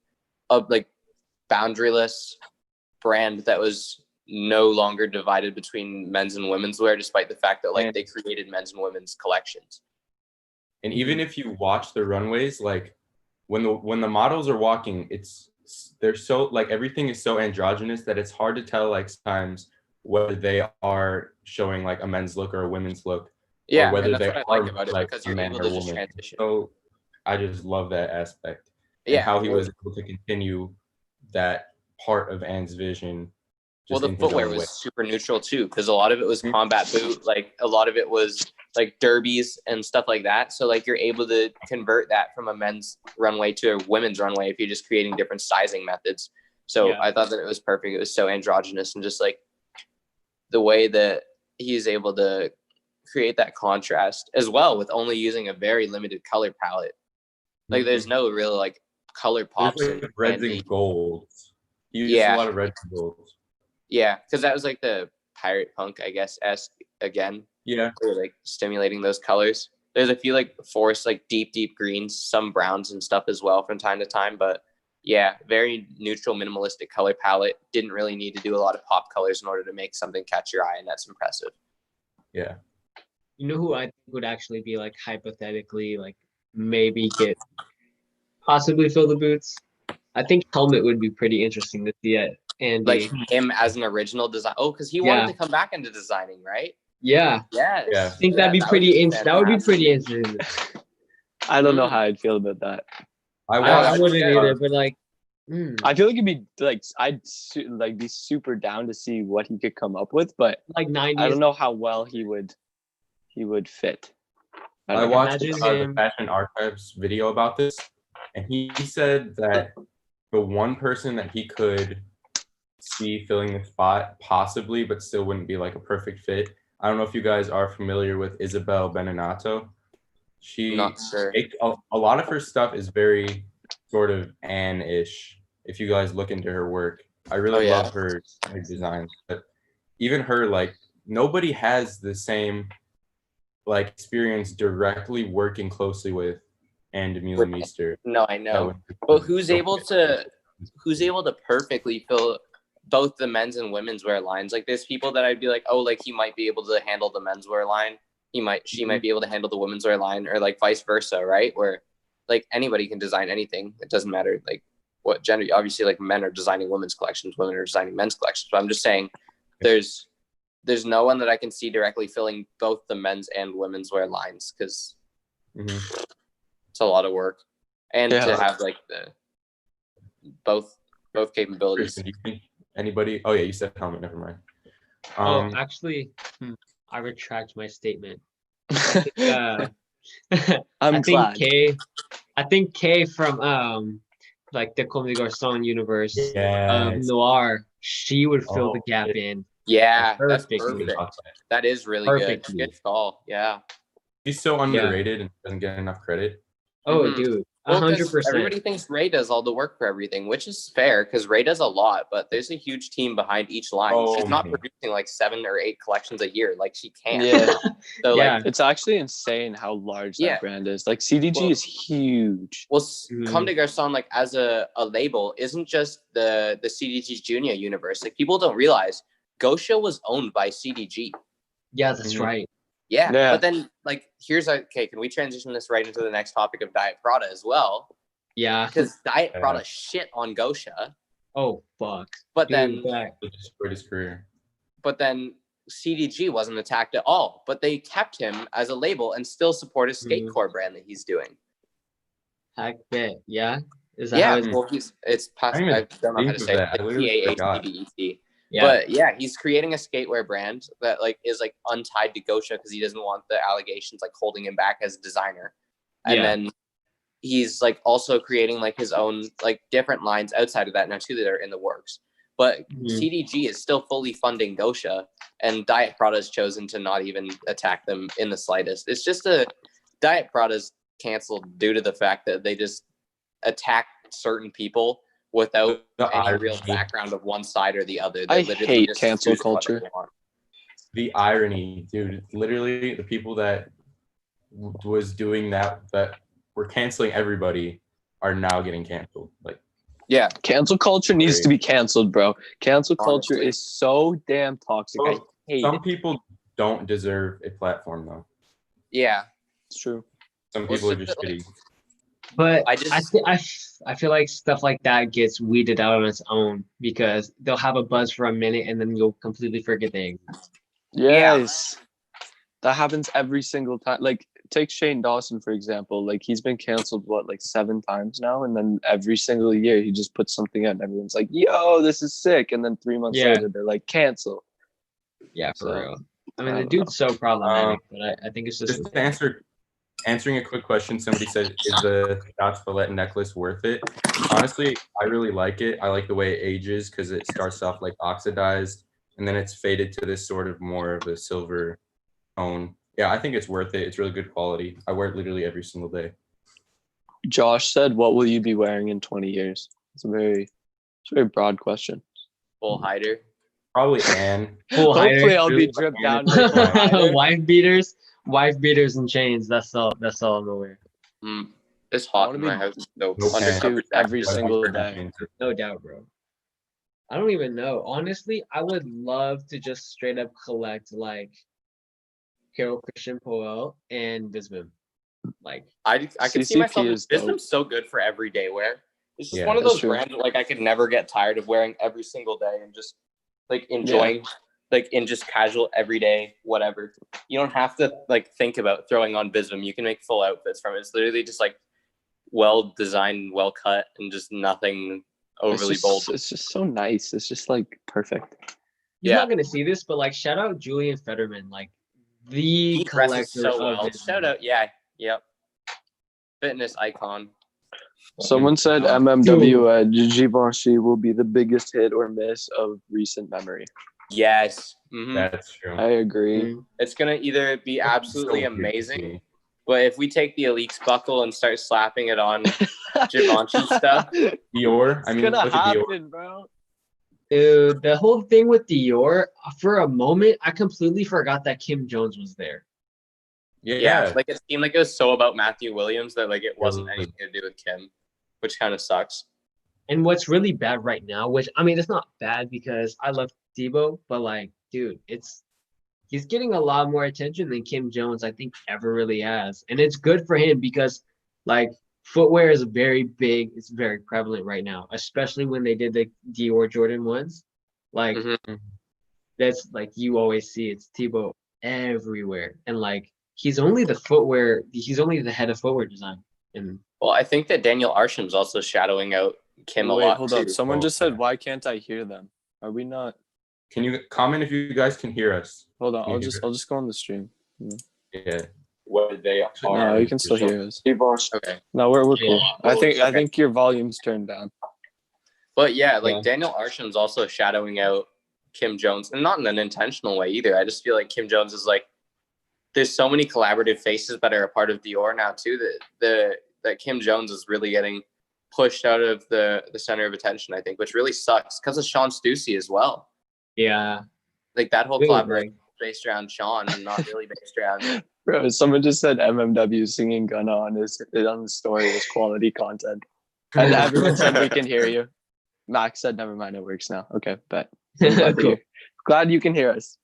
a like boundaryless brand that was no longer divided between men's and women's wear, despite the fact that like they created men's and women's collections. And even if you watch the runways, like when the models are walking, they're so like everything is so androgynous that it's hard to tell like sometimes whether they are showing like a men's look or a women's look. Yeah, or whether that's they what I are like about it, like because a you're man able or to just woman. transition. So I just love that aspect. Yeah, and how he was able to continue that part of Anne's vision. Well, the footwear was super neutral too, because a lot of it was combat boot, like a lot of it was like derbies and stuff like that. So like you're able to convert that from a men's runway to a women's runway if you're just creating different sizing methods. So I thought that it was perfect. It was so androgynous, and just like the way that he's able to create that contrast as well with only using a very limited color palette. Like there's no real like color pops. There's like reds and golds. He used a lot of reds and golds. Yeah, because that was like the pirate punk, I guess, esque again. Yeah. They were like stimulating those colors. There's a few like forest, like deep greens, some browns and stuff as well from time to time. But yeah, very neutral, minimalistic color palette. Didn't really need to do a lot of pop colors in order to make something catch your eye, and that's impressive. Yeah. You know who I think would actually be like hypothetically like maybe get possibly fill the boots? I think Helmet would be pretty interesting to see it. And like him as an original design. Oh, because he wanted to come back into designing, right? Yeah. Yes. Yeah. I think that'd be pretty interesting. That would be pretty interesting. I don't know how I'd feel about that. I wouldn't either, but like I feel like it'd be like I'd like be super down to see what he could come up with, but like 90s. I don't know how well he would fit. I watched the Fashion Archives video about this, and he said that the one person that he could see filling the spot possibly, but still wouldn't be like a perfect fit. I don't know if you guys are familiar with Isabel Beninato. Not sure. A lot of her stuff is very sort of Anne-ish. If you guys look into her work, I really love her designs. But even her, like nobody has the same like experience directly working closely with Anne Demeulemeester Meester. No, I know. But who's able to perfectly fill both the men's and women's wear lines? Like there's people that I'd be like, oh, like he might be able to handle the men's wear line. She might be able to handle the women's wear line, or like vice versa, right? Where like anybody can design anything. It doesn't matter like what gender. Obviously, like men are designing women's collections, women are designing men's collections. But I'm just saying there's no one that I can see directly filling both the men's and women's wear lines, because It's a lot of work, and Yeah. to have like the both capabilities. Kristen, do you think anybody? Oh yeah, you said helmet. Never mind. Actually, I retract my statement. I I'm think glad. I think K from like the Comme des Garçons universe of Yes. Noir, she would fill the Oh, gap shit. in. Yeah, that's Perfectly. perfect. That is really good. Perfectly. Good call. Yeah. He's so underrated and doesn't get enough credit. Oh, Mhm. dude, Well, 'cause 100%. everybody thinks Ray does all the work for everything, which is fair because Ray does a lot, but there's a huge team behind each line. Oh, She's not man. producing like 7 or 8 collections a year like she can. Yeah. So Yeah. like, It's actually insane how large Yeah. that brand is. Like CDG Well- is huge. well, Mhm. Comme des Garçons, like as a label, isn't just the CDG Junior universe. Like people don't realize Gosha was owned by CDG. Yeah, that's Mhm. right. Yeah. Yeah. But then like okay, can we transition this right into the next topic of Diet Prada as well? Yeah. Because Diet Yeah. Prada shit on Gosha, Oh, fuck. but Dude, then He destroyed his career. CDG wasn't attacked at all. But they kept him as a label and still support his Mhm. skatecore brand that he's doing. heck bet. Yeah. Is that how Yeah, it's? well, it's past. I didn't I even don't know how think to of say that. I it. Like literally forgot. PAACBET. Yeah. But yeah, he's creating a skatewear brand that like is like untied to Gosha because he doesn't want the allegations like holding him back as a designer. And Yeah. then he's like also creating like his own like different lines outside of that now too that are in the works. But Mhm. CDG is still fully funding Gosha, and Diet Prada has chosen to not even attack them in the slightest. It's just Diet Prada's canceled due to the fact that they just attack certain people without The any real irony. background of one side or the other. I They literally hate just cancel choose what they culture. want. The irony, dude. Literally, the people that was doing that were canceling everybody are now getting canceled. Like, Yeah, Cancel culture needs to be canceled, bro. Cancel culture Honestly. is so damn toxic. I hate some it. people don't deserve a platform, though. yeah. It's true. Some Well, people are it's just just shitty. But I I, just- I feel like stuff like that gets weeded out on its own because they'll have a buzz for a minute and then you'll completely forget they exist. Yes. That happens every single time. Like, take Shane Dawson, for example. Like, he's been canceled, like 7 times now? And then every single year, he just puts something out and everyone's like, yo, this is sick. And then 3 months Yeah. later, they're like, cancel. Yeah, for So, real. I I mean, the don't dude's so problematic, but I think it's just Just to answering a quick question, somebody said, "Is the Scotch Fillet necklace worth it?" Honestly, I really like it. I like the way it ages because it starts off like oxidized and then it's faded to this sort of more of a silver tone. Yeah, I think it's worth it. It's really good quality. I wear it literally every single day. Josh said, what will you be wearing in 20 years? It's a very broad question. Full hider. Probably Anne. full Hopefully, hider. I'll be Really, dripped like, down with a hider. wife beaters and chains. That's all I'm aware. It's I hot wanna in be- my house. So Nope. undercover Suit every jacket. single day. No doubt, bro. I don't even know. Honestly, I would love to just straight up collect like Carol Christian Poel and Visvim. Like, I could see CCP myself. is This dope. one's so good for everyday wear. It's just Yeah, one of that's those true. brands that like I could never get tired of wearing every single day and just like enjoying like in just casual everyday whatever. You don't have to like think about throwing on Visvim. You can make full outfits from it. It's literally just like well designed, well cut, and just nothing overly bold. It's just so nice. It's just like perfect. he's Yeah. not gonna see this, but like, shout out Julian Fetterman, like the He dresses collector so of well. Visvim. Shout out, yeah, yep. Fitness icon. Someone said MMW at Givenchy will be the biggest hit or miss of recent memory. Yes. Mhm. That's true. I agree. Mhm. It's gonna either be absolutely So weird to amazing, see. but if we take the Elix buckle and start slapping it on Givenchy stuff, Dior. I It's mean, gonna look at Dior. happen, bro. Dude, the whole thing with Dior, for a moment, I completely forgot that Kim Jones was there. yeah, like it seemed like it was so about Matthew Williams that like it wasn't Really? anything to do with Kim, which kind of sucks. And what's really bad right now, which I mean, it's not bad because I love Debo, but like, dude, he's getting a lot more attention than Kim Jones, I think, ever really has. And it's good for him because like footwear is very big, it's very prevalent right now, especially when they did the Dior Jordan ones. Like Mhm. that's like you always see it's Tebow everywhere. And like he's only the head of footwear design. And Well, I think that Daniel Arsham's also shadowing out Kim a Wait, lot hold too. up. Someone Oh, just said, yeah. "Why can't I hear them?" Are we not? Can you comment if you guys can hear us? Hold on. Can you I'll hear just go on the stream. Yeah. Where they No, you can still hear us. Okay. No, we're Yeah. cool. I Okay. think your volume's turned down. But yeah, like Yeah. Daniel Arsham's also shadowing out Kim Jones, and not in an intentional way either. I just feel like Kim Jones is like, there's so many collaborative faces that are a part of Dior now too, that Kim Jones is really getting pushed out of the center of attention, I think, which really sucks because of Sean Stussy as well. yeah, Like that whole Dude, collaboration like, based around Sean and not really based around. Bro, someone just said MMW singing Gunna on the story was quality content. And everyone said we can hear you. Max said, never mind, it works now. Okay, bet. cool. Glad you can hear us.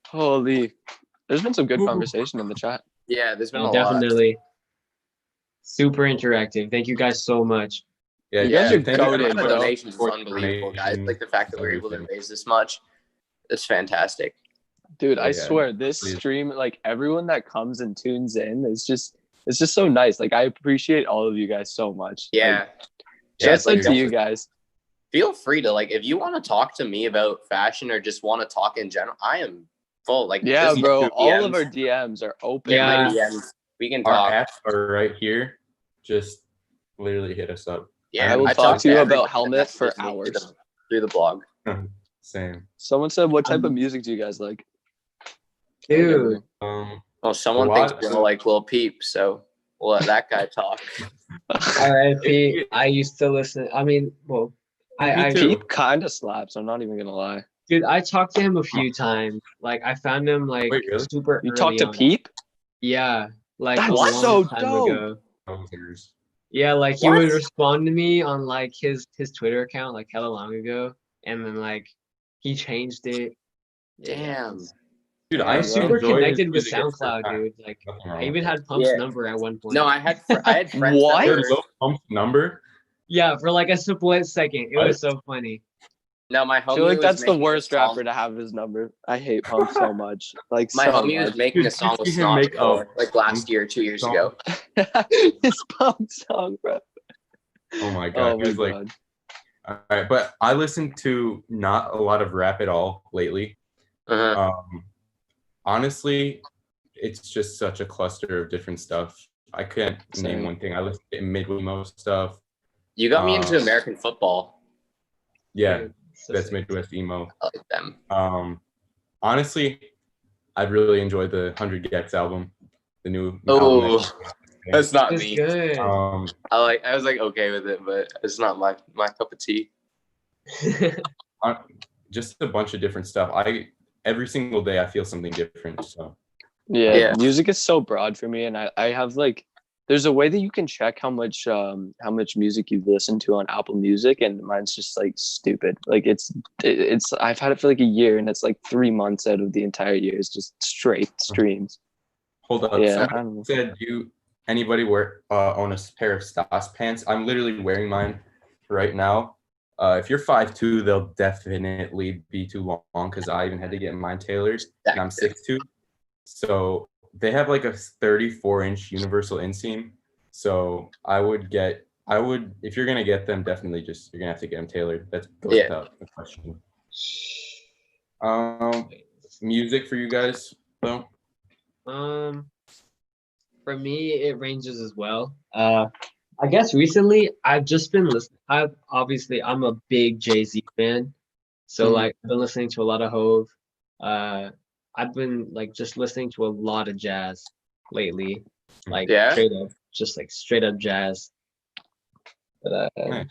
Holy. There's been some good conversation in the chat. Yeah, there's been a Oh, lot. definitely super interactive. Thank you guys so much. Yeah, You guys are thank The you goated, amount of bro. donations is for unbelievable, guys. donations, Like the fact that we're able to everything. raise this much, it's fantastic. Dude, I Yeah, swear this please. stream, like everyone that comes and tunes in, it's just so nice. Like I appreciate all of you guys so much. Yeah. Like, Yeah, just like, like to you guys. feel free to, like, if you want to talk to me about fashion or just want to talk in general, I am full. Like, Yeah, just bro. shoot All of DMs. our DMs are open. Hit my Yeah. DMs. We can Our talk. apps are right here. Just literally hit us up. Yeah, I will talk talk to you everybody about that Helmet for messages me hours. through the blog. Same. Someone said, what type of music do you guys like? Dude, Well, someone A thinks lot we of- don't like Lil Peep, so we'll let that guy talk. RIP. I used to listen. I mean, well, Me I too. Peep kind of slaps. I'm not even gonna lie. dude, I talked to him a few times. Like, I found him like Wait, really? super You early talked to on. Peep? Yeah, like That's a long so time dope. ago. Those- Yeah, like he What? would respond to me on like his Twitter account like hella long ago, and then like he changed it. Damn. Dude, Yeah, I I was bro. super enjoy his connected with music at the SoundCloud, time. dude. Like Nothing wrong I even with had Pump's Yeah. number at one point. No, I had friends What? that Your were, Lil Pump's number? Yeah, for like a split second. It was so funny. no, my I homie feel like was that's the making a worst song- rapper to have his number. I hate Pump so much. Like My so homie was much. making Dude, a song you with see him Snot make before, a like last year, 2 years song. ago. His Pump song, bro. Oh my god. Oh He my was like, god. all right, but I listen to not a lot of rap at all lately. Uh-huh. Honestly, it's just such a cluster of different stuff. I can't Same. name one thing. I listen to Midway most stuff. You got me into American football. Yeah, Dude, so that's sick. Midwest emo. I like them. Honestly, I've really enjoyed the 100 Gex album, the new Oh, album. that's not It's me. good. I was like okay with it, but it's not my cup of tea. Just a bunch of different stuff. Every single day I feel something different. So Yeah, Yeah. music is so broad for me, and I have like, there's a way that you can check how much music you've listened to on Apple Music, and mine's just like stupid. Like it's I've had it for like a year, and it's like 3 months out of the entire year is just straight streams. hold up. Yeah, I Somebody don't know. said, anybody own a pair of Stas pants? I'm literally wearing mine right now. If you're 5'2", they'll definitely be too long because I even had to get mine tailored, and I'm 6'2". So they have like a 34-inch universal inseam. So if you're gonna get them, definitely you're gonna have to get them tailored. That's without a question. Music for you guys though? For me, it ranges as well. I guess recently I've just been listening. I'm a big Jay-Z fan, so like I've been listening to a lot of Hove. I've been like just listening to a lot of jazz lately, like Yeah? straight up jazz. But Nice.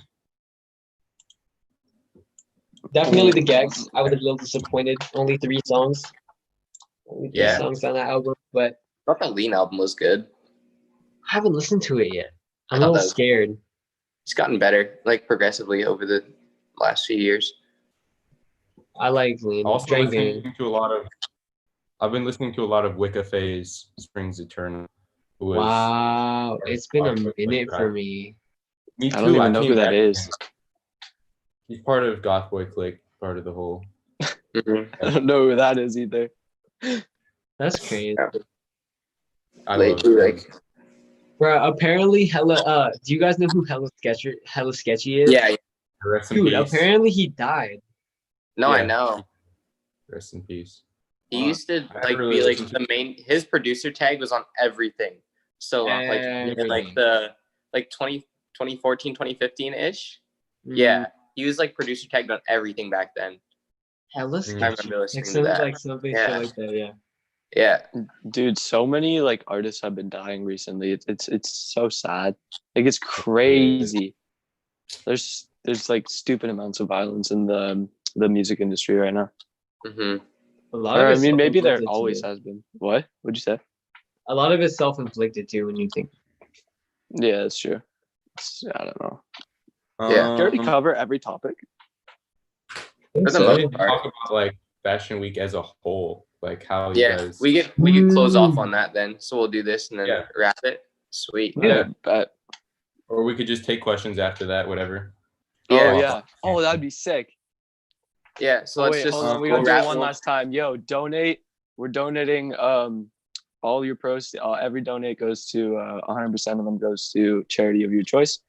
definitely the Gex. I was a little disappointed. Only 3 songs. Only 3 Yeah. songs on that album, but I thought that Lean album was good. I haven't listened to it yet. I'm I a thought little that was- scared. It's gotten better, like progressively over the last few years. I like Lean. Also Drinking. listening to I've been listening to a lot of Wicca Phase, Springs Eternal. who was- Wow, it's been a Gothwick minute Click for guy. me. Me too. I don't even know came who that back is. in. He's part of Gothboy Click, part of the whole. I don't know who that is either. That's crazy. I Like, love him. like, Bro, apparently do you guys know who Hella Sketchy is? Yeah. Rest in Dude, peace. apparently he died. No, I Yeah. know. Rest in peace. He used to I like never be really like listened to- the main. His producer tag was on everything. So like Everything. the 2014, 2015 ish. Yeah, he was like producer tagged on everything back then. Hella I Sketchy. remember listening Like to something that. like something Yeah. shit like that. Yeah. Yeah, Dude, so many like artists have been dying recently. It's so sad. Like it's crazy. There's like stupid amounts of violence in the music industry right now. hmm A lot Or, of I it's mean, maybe there self-inflicted, always too. has been. What? What'd you say? A lot of it's self-inflicted too when you think. Yeah, that's true. I don't know. Yeah. Did you already cover every topic? for the So, most part. Talk about like Fashion Week as a whole, like how you Yeah, guys. we could close off on that then. So we'll do this and then Yeah. wrap it. Sweet. Yeah. But Or we could just take questions after that, whatever. oh Yeah. yeah. Oh, that'd be sick. Yeah. So Oh, let's wait, just hold on. We we'll gotta do it wrap- one last time. Yo, donate. We're donating. All your proceeds. Every donate goes to 100% of them goes to charity of your choice.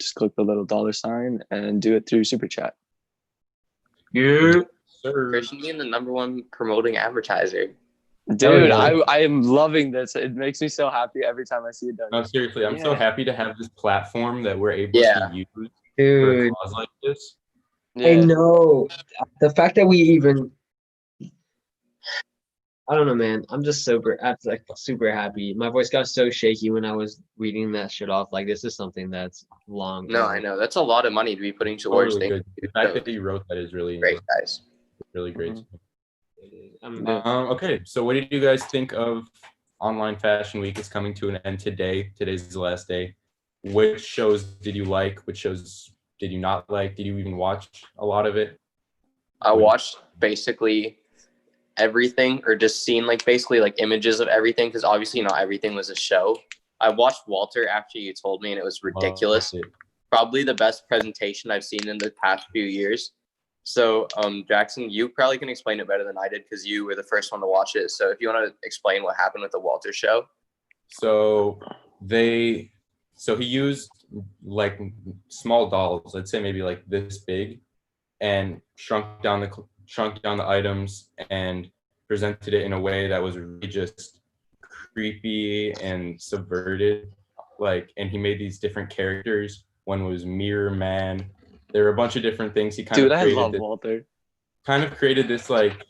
Just click the little $sign and do it through Super Chat. yeah. Sir. Christian being the #1 promoting advertiser. Dude, yeah. I am loving this. It makes me so happy every time I see it done. No, seriously, I'm so Yeah. happy to have this platform that we're able Yeah. to use for a Dude, cause like this. I know the fact that we even. I don't know, man. I'm just super happy. My voice got so shaky when I was reading that shit off. Like this is something that's long. No, I know. That's a lot of money to be putting towards Totally things. good. The fact that you wrote that is really Great, guys. really great. Mhm. I'm, Okay, so what did you guys think of Online Fashion Week? It's coming to an end today. Today's the last day. Which shows did you like? Which shows did you not like? Did you even watch a lot of it? I watched basically everything, or just seen like basically like images of everything, because obviously not everything was a show. I watched Walter after you told me, and it was ridiculous. Loved it. Probably the best presentation I've seen in the past few years. So, Jackson, you probably can explain it better than I did because you were the first one to watch it. So, if you want to explain what happened with the Walter show. So he used like small dolls, let's say maybe like this big, and shrunk down the items and presented it in a way that was really just creepy and subverted. Like, and he made these different characters. One was Mirror Man. There were a bunch of different things. He Dude, I love Walter. kind of created this like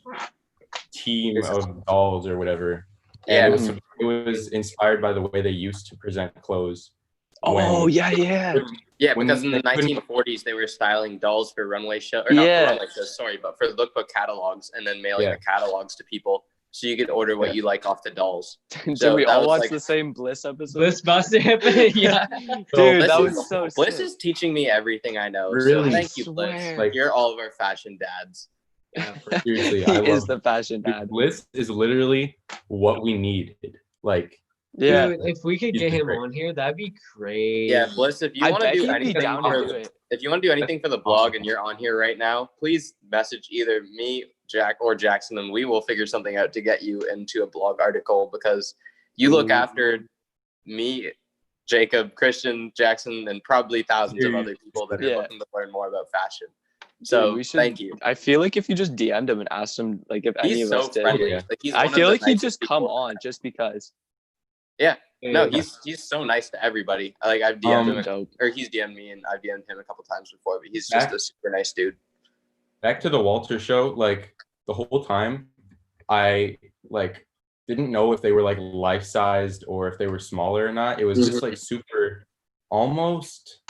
team of dolls or whatever. Yeah. And it was inspired by the way they used to present clothes. Oh, when- yeah. Yeah, When because in the they couldn't- 1940s, they were styling dolls for runway show, or not Yeah. for runway shows, sorry, but for lookbook catalogs, and then mailing Yeah. the catalogs to people so you could order what Yeah. you like off the dolls. Did So we that all was, watch like- the same Bliss episode? Bliss Buster. Yeah. Dude, Bliss that is- was so Bliss sick. is teaching me everything I know. Really? So thank you, Bliss. Swear. Like- You're all of our fashion dads. Seriously, He I is love the fashion dad. Bliss is literally what we needed. Like, Yeah. Dude, if we could He's get been him great. on here, that'd be great. Yeah, Bliss, if you I want to bet do he'd be anything down to for do it. if you want to do anything for the blog and you're on here right now, please message either me, Jack, or Jackson, and we will figure something out to get you into a blog article, because you look Ooh. after me, Jacob, Christian, Jackson, and probably thousands of other people that are Yeah. looking to learn more about fashion. So we should- thank you. I feel like if you just DM'd him and asked him, like, if any He's of so us did, friendly. Yeah. Like, he's I one of feel the like he'd nicest just come people. on just because. No, he's so nice to everybody. Like, I've DM'd him, Dope. or he's DM'd me, and I've DM'd him a couple times before. But he's just a super nice dude. back to the Walter show, like the whole time, I like didn't know if they were like life-sized or if they were smaller or not. It was just like super, almost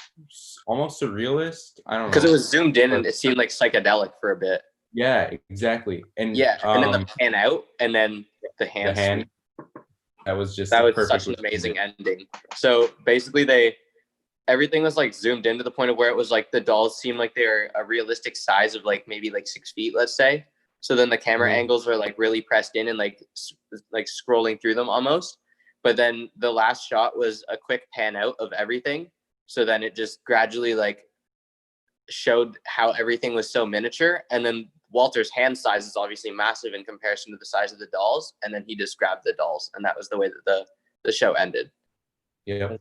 surrealist. I don't know. Because it was zoomed in and it seemed like psychedelic for a bit. Yeah, exactly. And Yeah, and then the pan out, and then the the hand. hand. That was just That was perfect such an with- amazing ending. So basically, everything was like zoomed in to the point of where it was like the dolls seemed like they're a realistic size of like maybe like 6 feet, let's say. So then the camera Mhm. angles were like really pressed in and like scrolling through them almost. But then the last shot was a quick pan out of everything. So then it just gradually like showed how everything was so miniature. And then Walter's hand size is obviously massive in comparison to the size of the dolls. And then he just grabbed the dolls. And that was the way that the show ended. Yeah.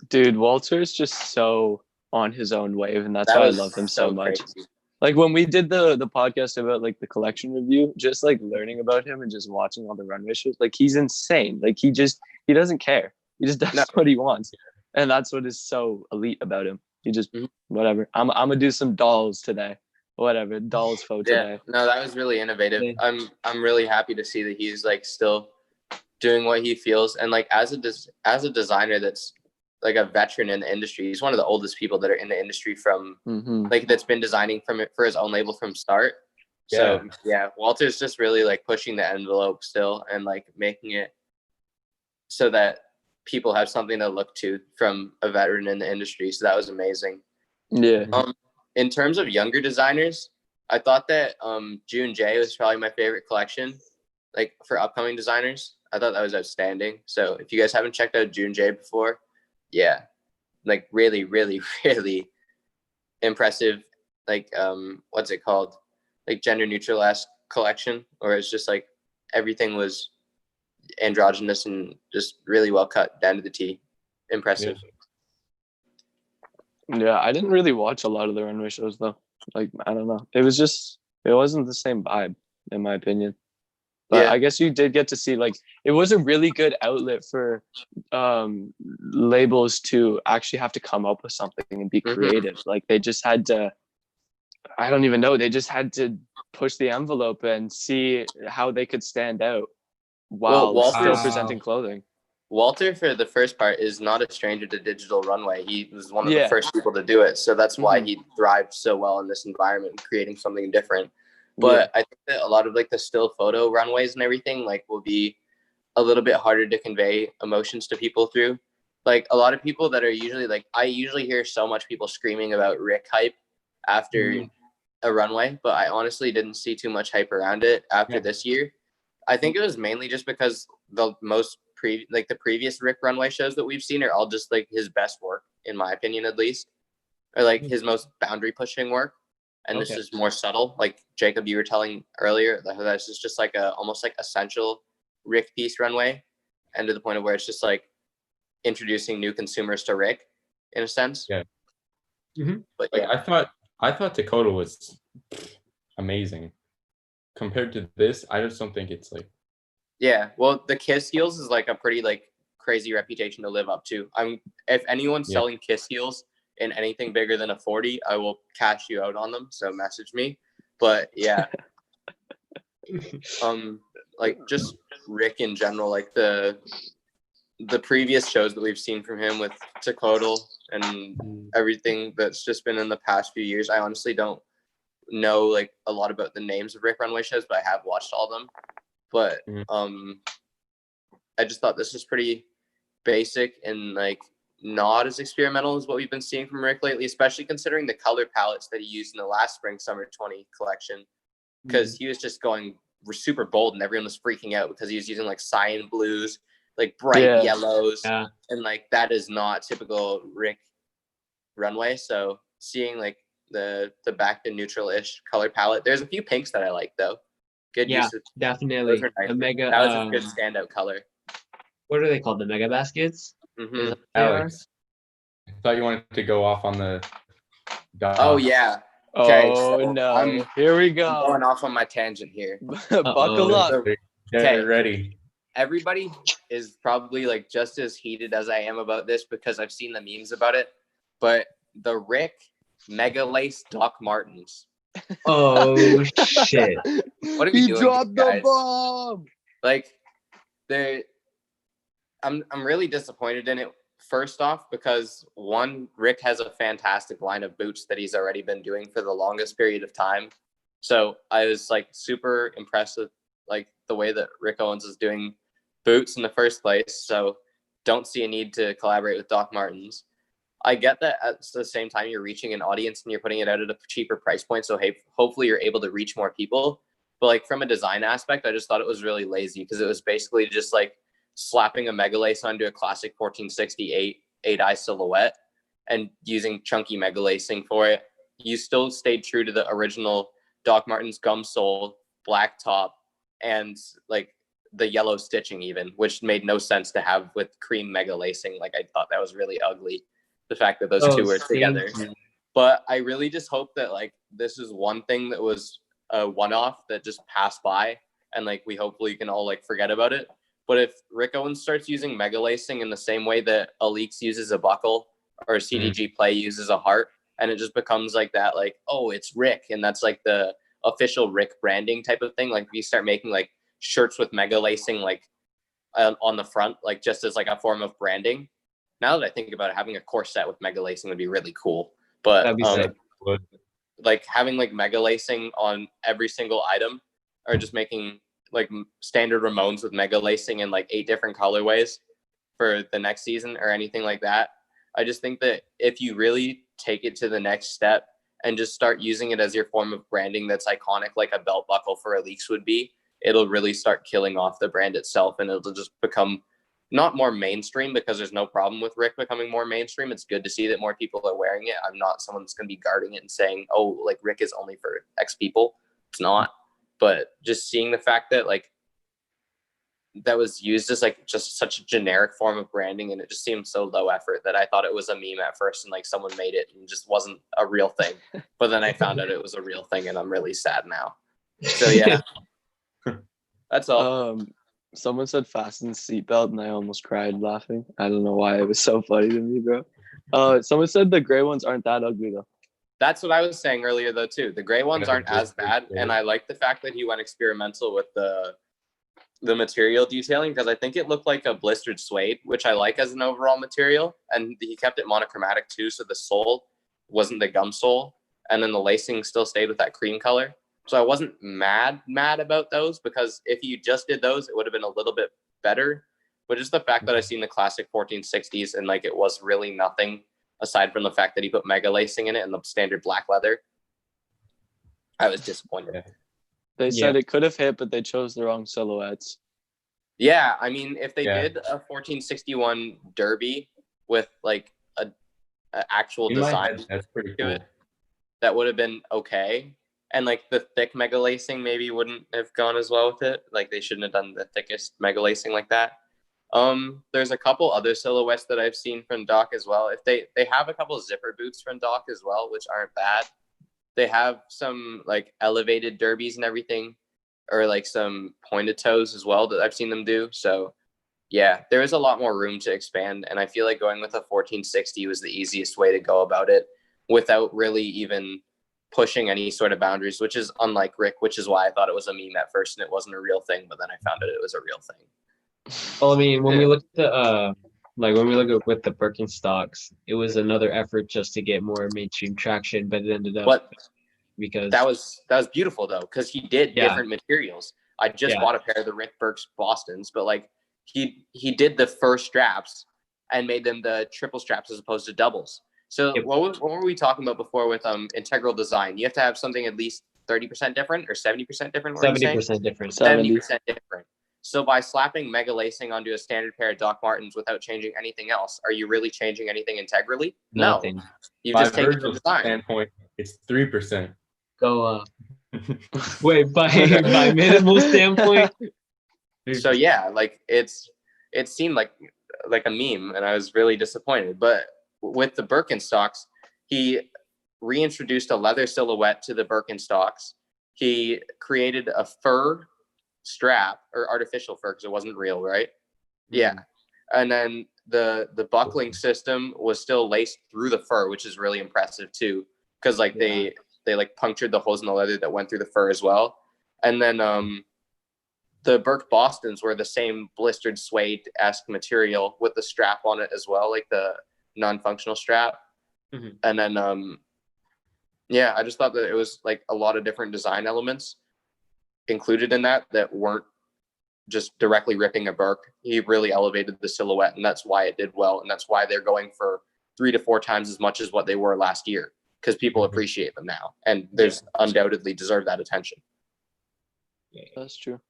Dude, Walter is just so on his own wave, and that's That why I was love him so much. crazy. Like when we did the podcast about like the collection review, just like learning about him and just watching all the runway shows, like he's insane. Like he doesn't care. He just does No. what he wants, and that's what is so elite about him. He just Mhm. whatever. I'm gonna do some dolls today. Whatever dolls photo today. No, that was really innovative. Yeah. I'm really happy to see that he's like still doing what he feels, and like as a designer that's like a veteran in the industry. He's one of the oldest people that are in the industry from like that's been designing from it for his own label from start. So yeah, Walter's just really like pushing the envelope still and like making it so that people have something to look to from a veteran in the industry. So that was amazing. Yeah. In terms of younger designers, I thought that June J was probably my favorite collection, like for upcoming designers. I thought that was outstanding. So if you guys haven't checked out June J before, yeah, like really, really, really impressive. Like what's it called? Like gender neutral esque collection, or it's just like everything was androgynous and just really well cut down to the T. Impressive. Yeah, I didn't really watch a lot of the runway shows though. Like I don't know, it wasn't the same vibe in my opinion. But Yeah. I guess you did get to see like it was a really good outlet for labels to actually have to come up with something and be creative. Like they just had to, I don't even know, they just had to push the envelope and see how they could stand out while still presenting clothing. Walter, for the first part, is not a stranger to digital runway. He was one of the first people to do it. So that's why he thrived so well in this environment, creating something different. But I think that a lot of like the still photo runways and everything like will be a little bit harder to convey emotions to people through. Like a lot of people that are usually like, I usually hear so much people screaming about Rick hype after a runway, but I honestly didn't see too much hype around it after this year. I think it was mainly just because the previous Rick runway shows that we've seen are all just like his best work, in my opinion, at least, or like his most boundary pushing work. And this is more subtle. Like Jacob, you were telling earlier, that this is just like a almost like essential Rick piece runway, and to the point of where it's just like introducing new consumers to Rick, in a sense. Yeah. But like I thought Dakota was amazing. Compared to this, I just don't think it's like. Yeah, well, the Kiss heels is like a pretty like crazy reputation to live up to. If anyone's selling Kiss heels in anything bigger than a 40, I will cash you out on them. So message me. But yeah, like just Rick in general, like the previous shows that we've seen from him with Dakota and everything that's just been in the past few years. I honestly don't know like a lot about the names of Rick runway shows, but I have watched all of them. But I just thought this was pretty basic and like not as experimental as what we've been seeing from Rick lately, especially considering the color palettes that he used in the last spring summer 20 collection, because he was just going super bold and everyone was freaking out because he was using like cyan blues, like bright yellows, and like that is not typical Rick runway. So seeing like the back to neutral-ish color palette, there's a few pinks that I like though. Good use of, definitely. nice. The mega. That was a good standout color. What are they called? The mega baskets. Alex, I thought you wanted to go off on the. Oh yeah. Okay, so no! Here we go. I'm going off on my tangent here. Buckle up. Get ready. Everybody is probably like just as heated as I am about this because I've seen the memes about it. But the Rick Mega Lace Doc Martens. Oh shit! What are you doing, dropped guys? the bomb. Like, I'm really disappointed in it. First off, because one, Rick has a fantastic line of boots that he's already been doing for the longest period of time. So I was like super impressed with like the way that Rick Owens is doing boots in the first place. So don't see a need to collaborate with Doc Martens. I get that at the same time you're reaching an audience and you're putting it out at a cheaper price point. So hey, hopefully you're able to reach more people. But like from a design aspect, I just thought it was really lazy because it was basically just like slapping a mega lace onto a classic 1468 8-eye silhouette and using chunky mega lacing for it. You still stayed true to the original Doc Martens gum sole, black top, and like the yellow stitching even, which made no sense to have with cream mega lacing. Like I thought that was really ugly, the fact that those two were together. But I really just hope that like this is one thing that was a one-off that just passed by, and like we hopefully can all like forget about it. But if Rick Owens starts using mega lacing in the same way that Aleeks uses a buckle or CDG Play uses a heart, and it just becomes like that, like, oh, it's Rick, and that's like the official Rick branding type of thing. Like we start making like shirts with mega lacing like on the front, like just as like a form of branding. Now that I think about it, having a core set with mega lacing would be really cool. But That'd be sick. like having like mega lacing on every single item, or just making like standard Ramones with mega lacing in like 8 different colorways for the next season or anything like that. I just think that if you really take it to the next step and just start using it as your form of branding that's iconic, like a belt buckle for Aleeks would be, it'll really start killing off the brand itself, and it'll just become not more mainstream, because there's no problem with Rick becoming more mainstream. It's good to see that more people are wearing it. I'm not someone that's going to be guarding it and saying, oh, like Rick is only for X people. It's not. But just seeing the fact that like that was used as like just such a generic form of branding, and it just seemed so low effort that I thought it was a meme at first, and like someone made it and just wasn't a real thing. But then I found out it was a real thing, and I'm really sad now. So yeah, that's all. Someone said fasten seatbelt, and I almost cried laughing. I don't know why. It was so funny to me, bro. Someone said the gray ones aren't that ugly though. That's what I was saying earlier though too. The gray ones aren't as bad, and I like the fact that he went experimental with the material detailing, because I think it looked like a blistered suede, which I like as an overall material, and he kept it monochromatic too, so the sole wasn't the gum sole, and then the lacing still stayed with that cream color. So I wasn't mad about those, because if you just did those, it would have been a little bit better. But just the fact that I seen the classic 1460s and like it was really nothing aside from the fact that he put mega lacing in it and the standard black leather, I was disappointed. They said it could have hit, but they chose the wrong silhouettes. Yeah, I mean, if they did a 1461 derby with like a actual design, that's pretty cool. That would have been okay. And like the thick mega lacing maybe wouldn't have gone as well with it. Like they shouldn't have done the thickest mega lacing like that. There's a couple other silhouettes that I've seen from Doc as well. If they have a couple zipper boots from Doc as well, which aren't bad. They have some like elevated derbies and everything, or like some pointed toes as well that I've seen them do. So yeah, there is a lot more room to expand. And I feel like going with a 1460 was the easiest way to go about it without really even pushing any sort of boundaries, which is unlike Rick, which is why I thought it was a meme at first and it wasn't a real thing. But then I found out it was a real thing. Well, I mean, when we look at with the Birkenstocks, it was another effort just to get more mainstream traction, but it ended up because that was beautiful though, because he did different materials. I just bought a pair of the Rick Burks Bostons, but like he did the first straps and made them the triple straps as opposed to doubles. So what were we talking about before with integral design? You have to have something at least 30% different or 70% different? 70% different. 70% different. So by slapping mega lacing onto a standard pair of Doc Martens without changing anything else, are you really changing anything integrally? Nothing. No. You just take the design. Standpoint, it's 3%. Go wait, by minimal standpoint. So yeah, like it seemed like a meme, and I was really disappointed. But with the Birkenstocks, he reintroduced a leather silhouette to the Birkenstocks. He created a fur strap, or artificial fur, because it wasn't real, right? Yeah. And then the buckling system was still laced through the fur, which is really impressive too, because like they like punctured the holes in the leather that went through the fur as well. And then the Burke Bostons were the same blistered suede-esque material with the strap on it as well, like the non-functional strap. And then I just thought that it was like a lot of different design elements included in that weren't just directly ripping a Burke. He really elevated the silhouette, and that's why it did well, and that's why they're going for 3 to 4 times as much as what they were last year, because people appreciate them now, and there's undoubtedly deserve that attention. That's true.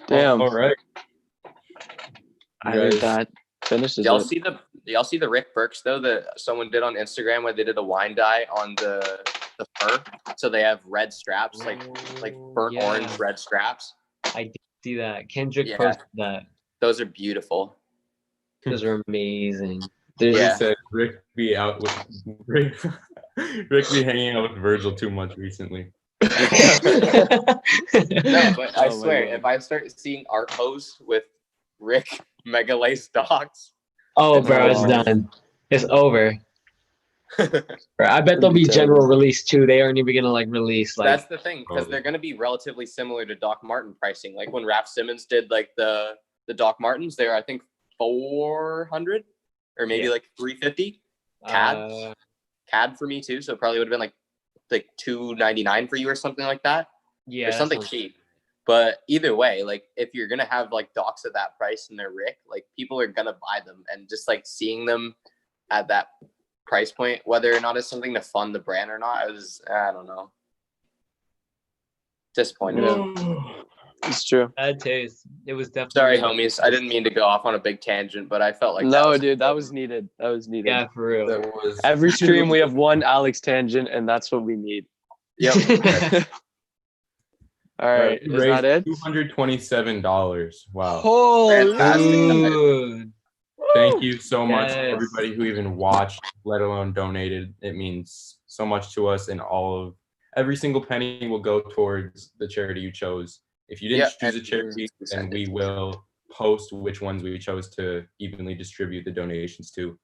Damn. All right. I think that finishes Y'all it. see the Rick Burks though that someone did on Instagram where they did a wine dye on the fur, so they have red straps, like burnt orange red straps. I did see that. Kendrick Yeah. posted that. Those are beautiful. Those are amazing. They Yeah. said Rick be out with Rick, Rick be hanging out with Virgil too much recently. No, but I Oh my swear, God. if I start seeing art pose with Rick mega lace docs, Oh, bro, it's Oh. done. It's over. Bro, I bet That'd there'll be be general terrible. release too. They aren't even gonna like release like. that's the thing because they're going to be relatively similar to Doc Martin pricing. Like when Raph Simmons did like the Doc Martens, they're I think 400 or maybe Yeah. like 350 CAD for me too. So it probably would have been like 299 for you or something like that. Yeah, Or that something sounds- cheap. But either way, like if you're gonna have like docs at that price and they're Rick, like people are gonna buy them, and just like seeing them at that price point, whether or not it's something to fund the brand or not, I don't know, disappointed. Yeah. It's true. Bad taste. It was definitely. Sorry, homies. I didn't mean to go off on a big tangent, but I felt like No, dude, that was neated. Yeah, for real. That was Every stream we have one Alex tangent, and that's what we need. Yep. All right, is that it? $227. Wow. Holy Fantastic. Dude. Thank you so much to Yes. everybody who even watched, let alone donated. It means so much to us, and every single penny will go towards the charity you chose. If you didn't choose a charity, then we will post which ones we chose to evenly distribute the donations to.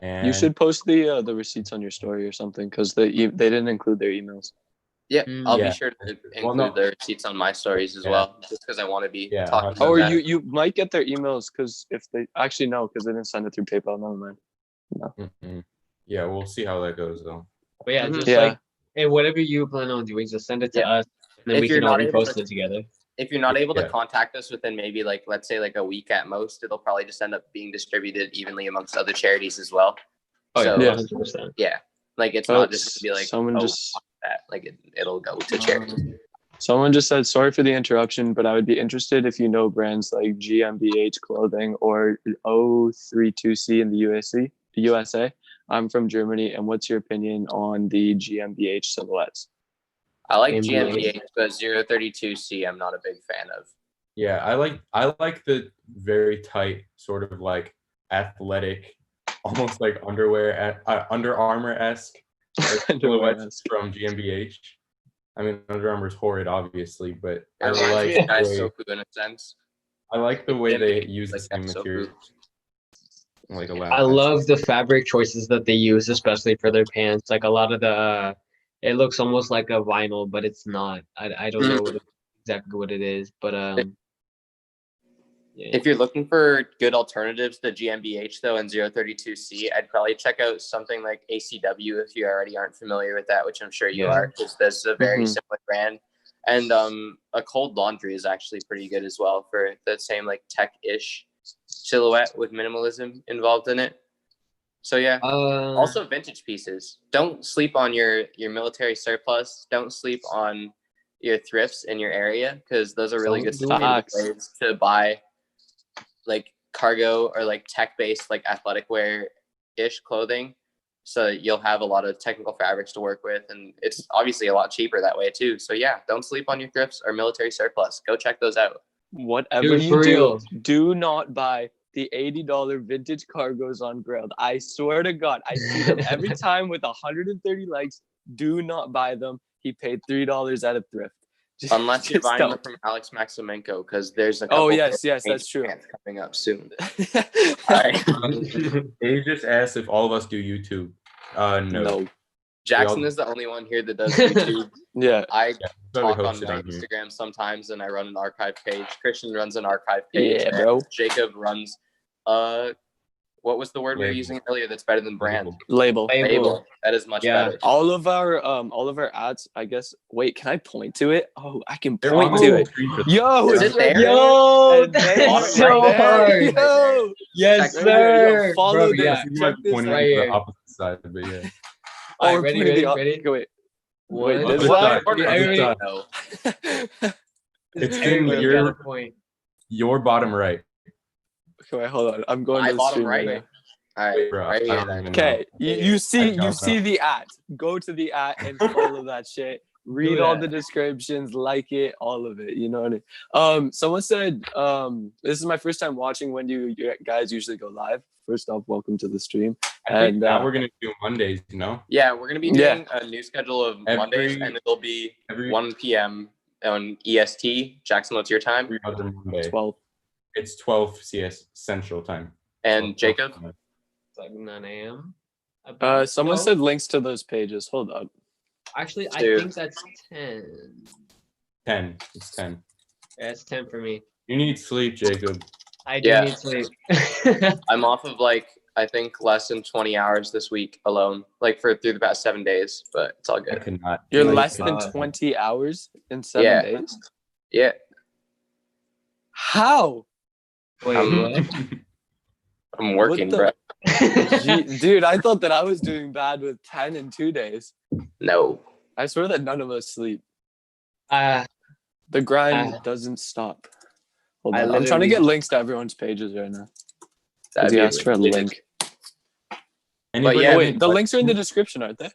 And You should post the receipts on your story or something because they didn't include their emails. Yeah, I'll Yeah. be sure to Well, include no. their receipts on my stories as Yeah. well, just because I want to be Yeah, talking about Or that. you might get their emails because if they actually no, because they didn't send it through PayPal. Never mind. Mhm. Yeah, we'll see how that goes though. But yeah, Mhm. just Yeah. like, hey, whatever you plan on doing, just send it to Yeah. us, and then If we you're can all not able repost to- it together. If you're not able to Yeah. contact us within maybe like let's say like a week at most, it'll probably just end up being distributed evenly amongst other charities as well. Oh yeah, So, Yeah. 100%. yeah, like it's Oh, not just gonna be like someone oh, just fuck that, like it'll go to charity. Someone just said, sorry for the interruption, but I would be interested if you know brands like GmbH Clothing or O32C in the USA. I'm from Germany, and what's your opinion on the GmbH silhouettes? I like GmbH. GmbH, but 032C I'm not a big fan of. Yeah, I like the very tight, sort of like athletic, almost like underwear, Under Armour-esque silhouettes from GmbH. I mean, Under Armour is horrid, obviously, but It reminds me of Daisoku in a sense. I like the way they use the Like same Daisoku. materials. Like a I love the fabric choices that they use, especially for their pants. Like a lot of the, it looks almost like a vinyl, but it's not. I don't know exactly what it is, but yeah. If you're looking for good alternatives to GmbH though and 032C, I'd probably check out something like ACW if you already aren't familiar with that, which I'm sure you Yeah. are, because that's a very Mhm. similar brand. And a Cold Laundry is actually pretty good as well for the same like tech-ish silhouette with minimalism involved in it. So yeah. Also vintage pieces. Don't sleep on your military surplus. Don't sleep on your thrifts in your area because those are really good Facts. ways to buy like cargo or like tech-based like athletic wear-ish clothing. So you'll have a lot of technical fabrics to work with, and it's obviously a lot cheaper that way too. So yeah, don't sleep on your thrifts or military surplus. Go check those out. Whatever Dude, you for do, real. do not buy the $80 vintage cargos on Grailed. I swear to God, I see them every time with 130 likes. Do not buy them. He paid $3 at a thrift. Just- Unless you're just buying don't. them from Alex Maximenko, because there's a couple Oh yes, that's true. pants coming up soon. All right. They just asked if all of us do YouTube. No. No. Jackson is the only one here that does YouTube. Yeah. I Probably talk on host it my on here. Instagram sometimes, and I run an archive page. Christian runs an archive page. Yeah, and bro. Jacob runs what was the word we were Label. using earlier that's better than brand? Label. Label. That is much Yeah. better. All of our ads, I guess. Wait, can I point to it? Oh, I can They're point on to the it. screen for- Yo, Is it's it right there? Yo, And there, that's right so there. hard. Yo, Yes, Check right there. sir. Yo, follow Bro, this. yeah. You might Check this point it out. Right to the here. opposite side, but yeah. Oh, All we're right, pointing ready? the wait. One, this Other side? side. Everybody- Other side. It's in Everybody your- got a point. Your bottom right. Okay, wait, hold on. I'm going My to the bottom stream right? right All right, Bro, right I here don't then. even now. Okay, know. you see I don't the at. Go to the at and follow that shit. read Do all that. the descriptions, like it, all of it. You know what I mean? Someone said, this is my first time watching. When do you guys usually go live? First off, welcome to the stream. I think And, now we're gonna do Mondays, Yeah, we're gonna be Yeah. doing a new schedule of Every- Mondays, and it'll be every 1 p.m. on EST. Jackson, what's your time? every other Monday. 12. It's 12 CS Central Time. And Jacob? It's like 9 a.m. Someone No, said links to those pages. Hold up. actually, I Dude. think that's 10. 10. It's 10. Yeah, it's 10 for me. You need sleep, Jacob. I do Yeah. need sleep. I'm off of like I think less than 20 hours this week alone, like through the past 7 days. But it's all I good. could not. You're Like, less than God. 20 hours in 7 Yeah. days? Yeah, How? Wait, what? I'm working, the- bro. Dude, I thought that I was doing bad with 10 in 2 days. No. I swear that none of us sleep. Uh, The grind Uh, doesn't stop. Hold I on. I'm trying to literally- get links to everyone's pages right now. That'd He be asked for a really- link. Anybody, yeah, Oh, have wait, any the links are in the questions? description, aren't they?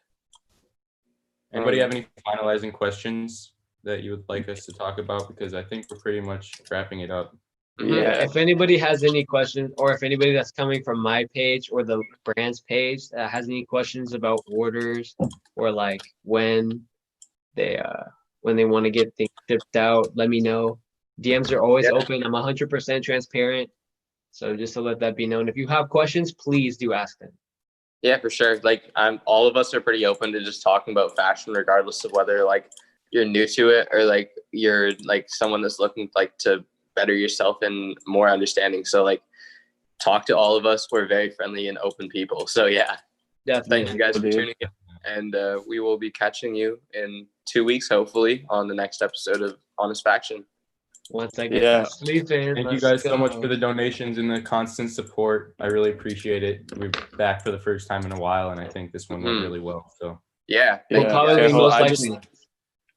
Anybody have any finalizing questions that you would like us to talk about? Because I think we're pretty much wrapping it up. Mhm. Yeah. if anybody has any questions, or if anybody that's coming from my page or the brand's page that has any questions about orders or like when they want to get things shipped out, let me know. DMs are always Yeah. open. I'm 100% transparent. So just to let that be known, if you have questions, please do ask them. Yeah, for sure. Like all of us are pretty open to just talking about fashion, regardless of whether like you're new to it or like you're like someone that's looking like to better yourself and more understanding. So like talk to all of us. We're very friendly and open people. So yeah, Definitely. thank you guys for Dude. tuning in. And we will be catching you in 2 weeks, hopefully, on the next episode of Honest Faction. Once I get Yeah. that sleep in. Thank you let's guys so much go. for the donations and the constant support. I really appreciate it. We're back for the first time in a while, and I think this one went Mhm. really well. So Yeah. Yeah. We'll probably Okay, be hold- most I just- likely.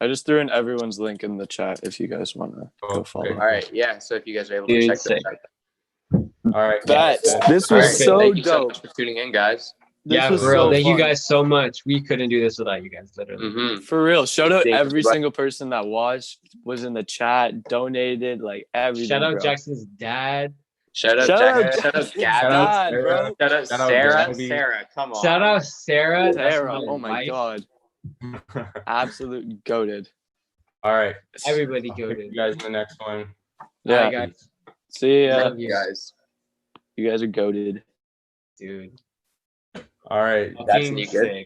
I just threw in everyone's link in the chat if you guys want to go Okay. follow. All right. Yeah. So if you guys are able to Dude, check sick. this out. all right, That this All was right. so Thank you so dope. much for tuning in, guys. This Yeah, was for real. so Thank you fun. guys so much. We couldn't do this without you guys, literally. Mm-hmm. For real. Shout out Thank you, every everybody. single person that watched, was in the chat, donated, like everything. Shout out bro. Jackson's dad. Shout out Shout Jack. out Shout out Jackson's Gabby. dad, Sarah. bro. Shout out Shout out Sarah. Gabby. Sarah, come on. Shout out Sarah. that's Sarah. my Oh my wife. god. Absolute goated. all right. Everybody I'll go pick you guys in the next one. Yeah. Bye, guys. See ya. Thank you guys. You guys are goated. Dude. All right. Jackson, Fucking you good? sick.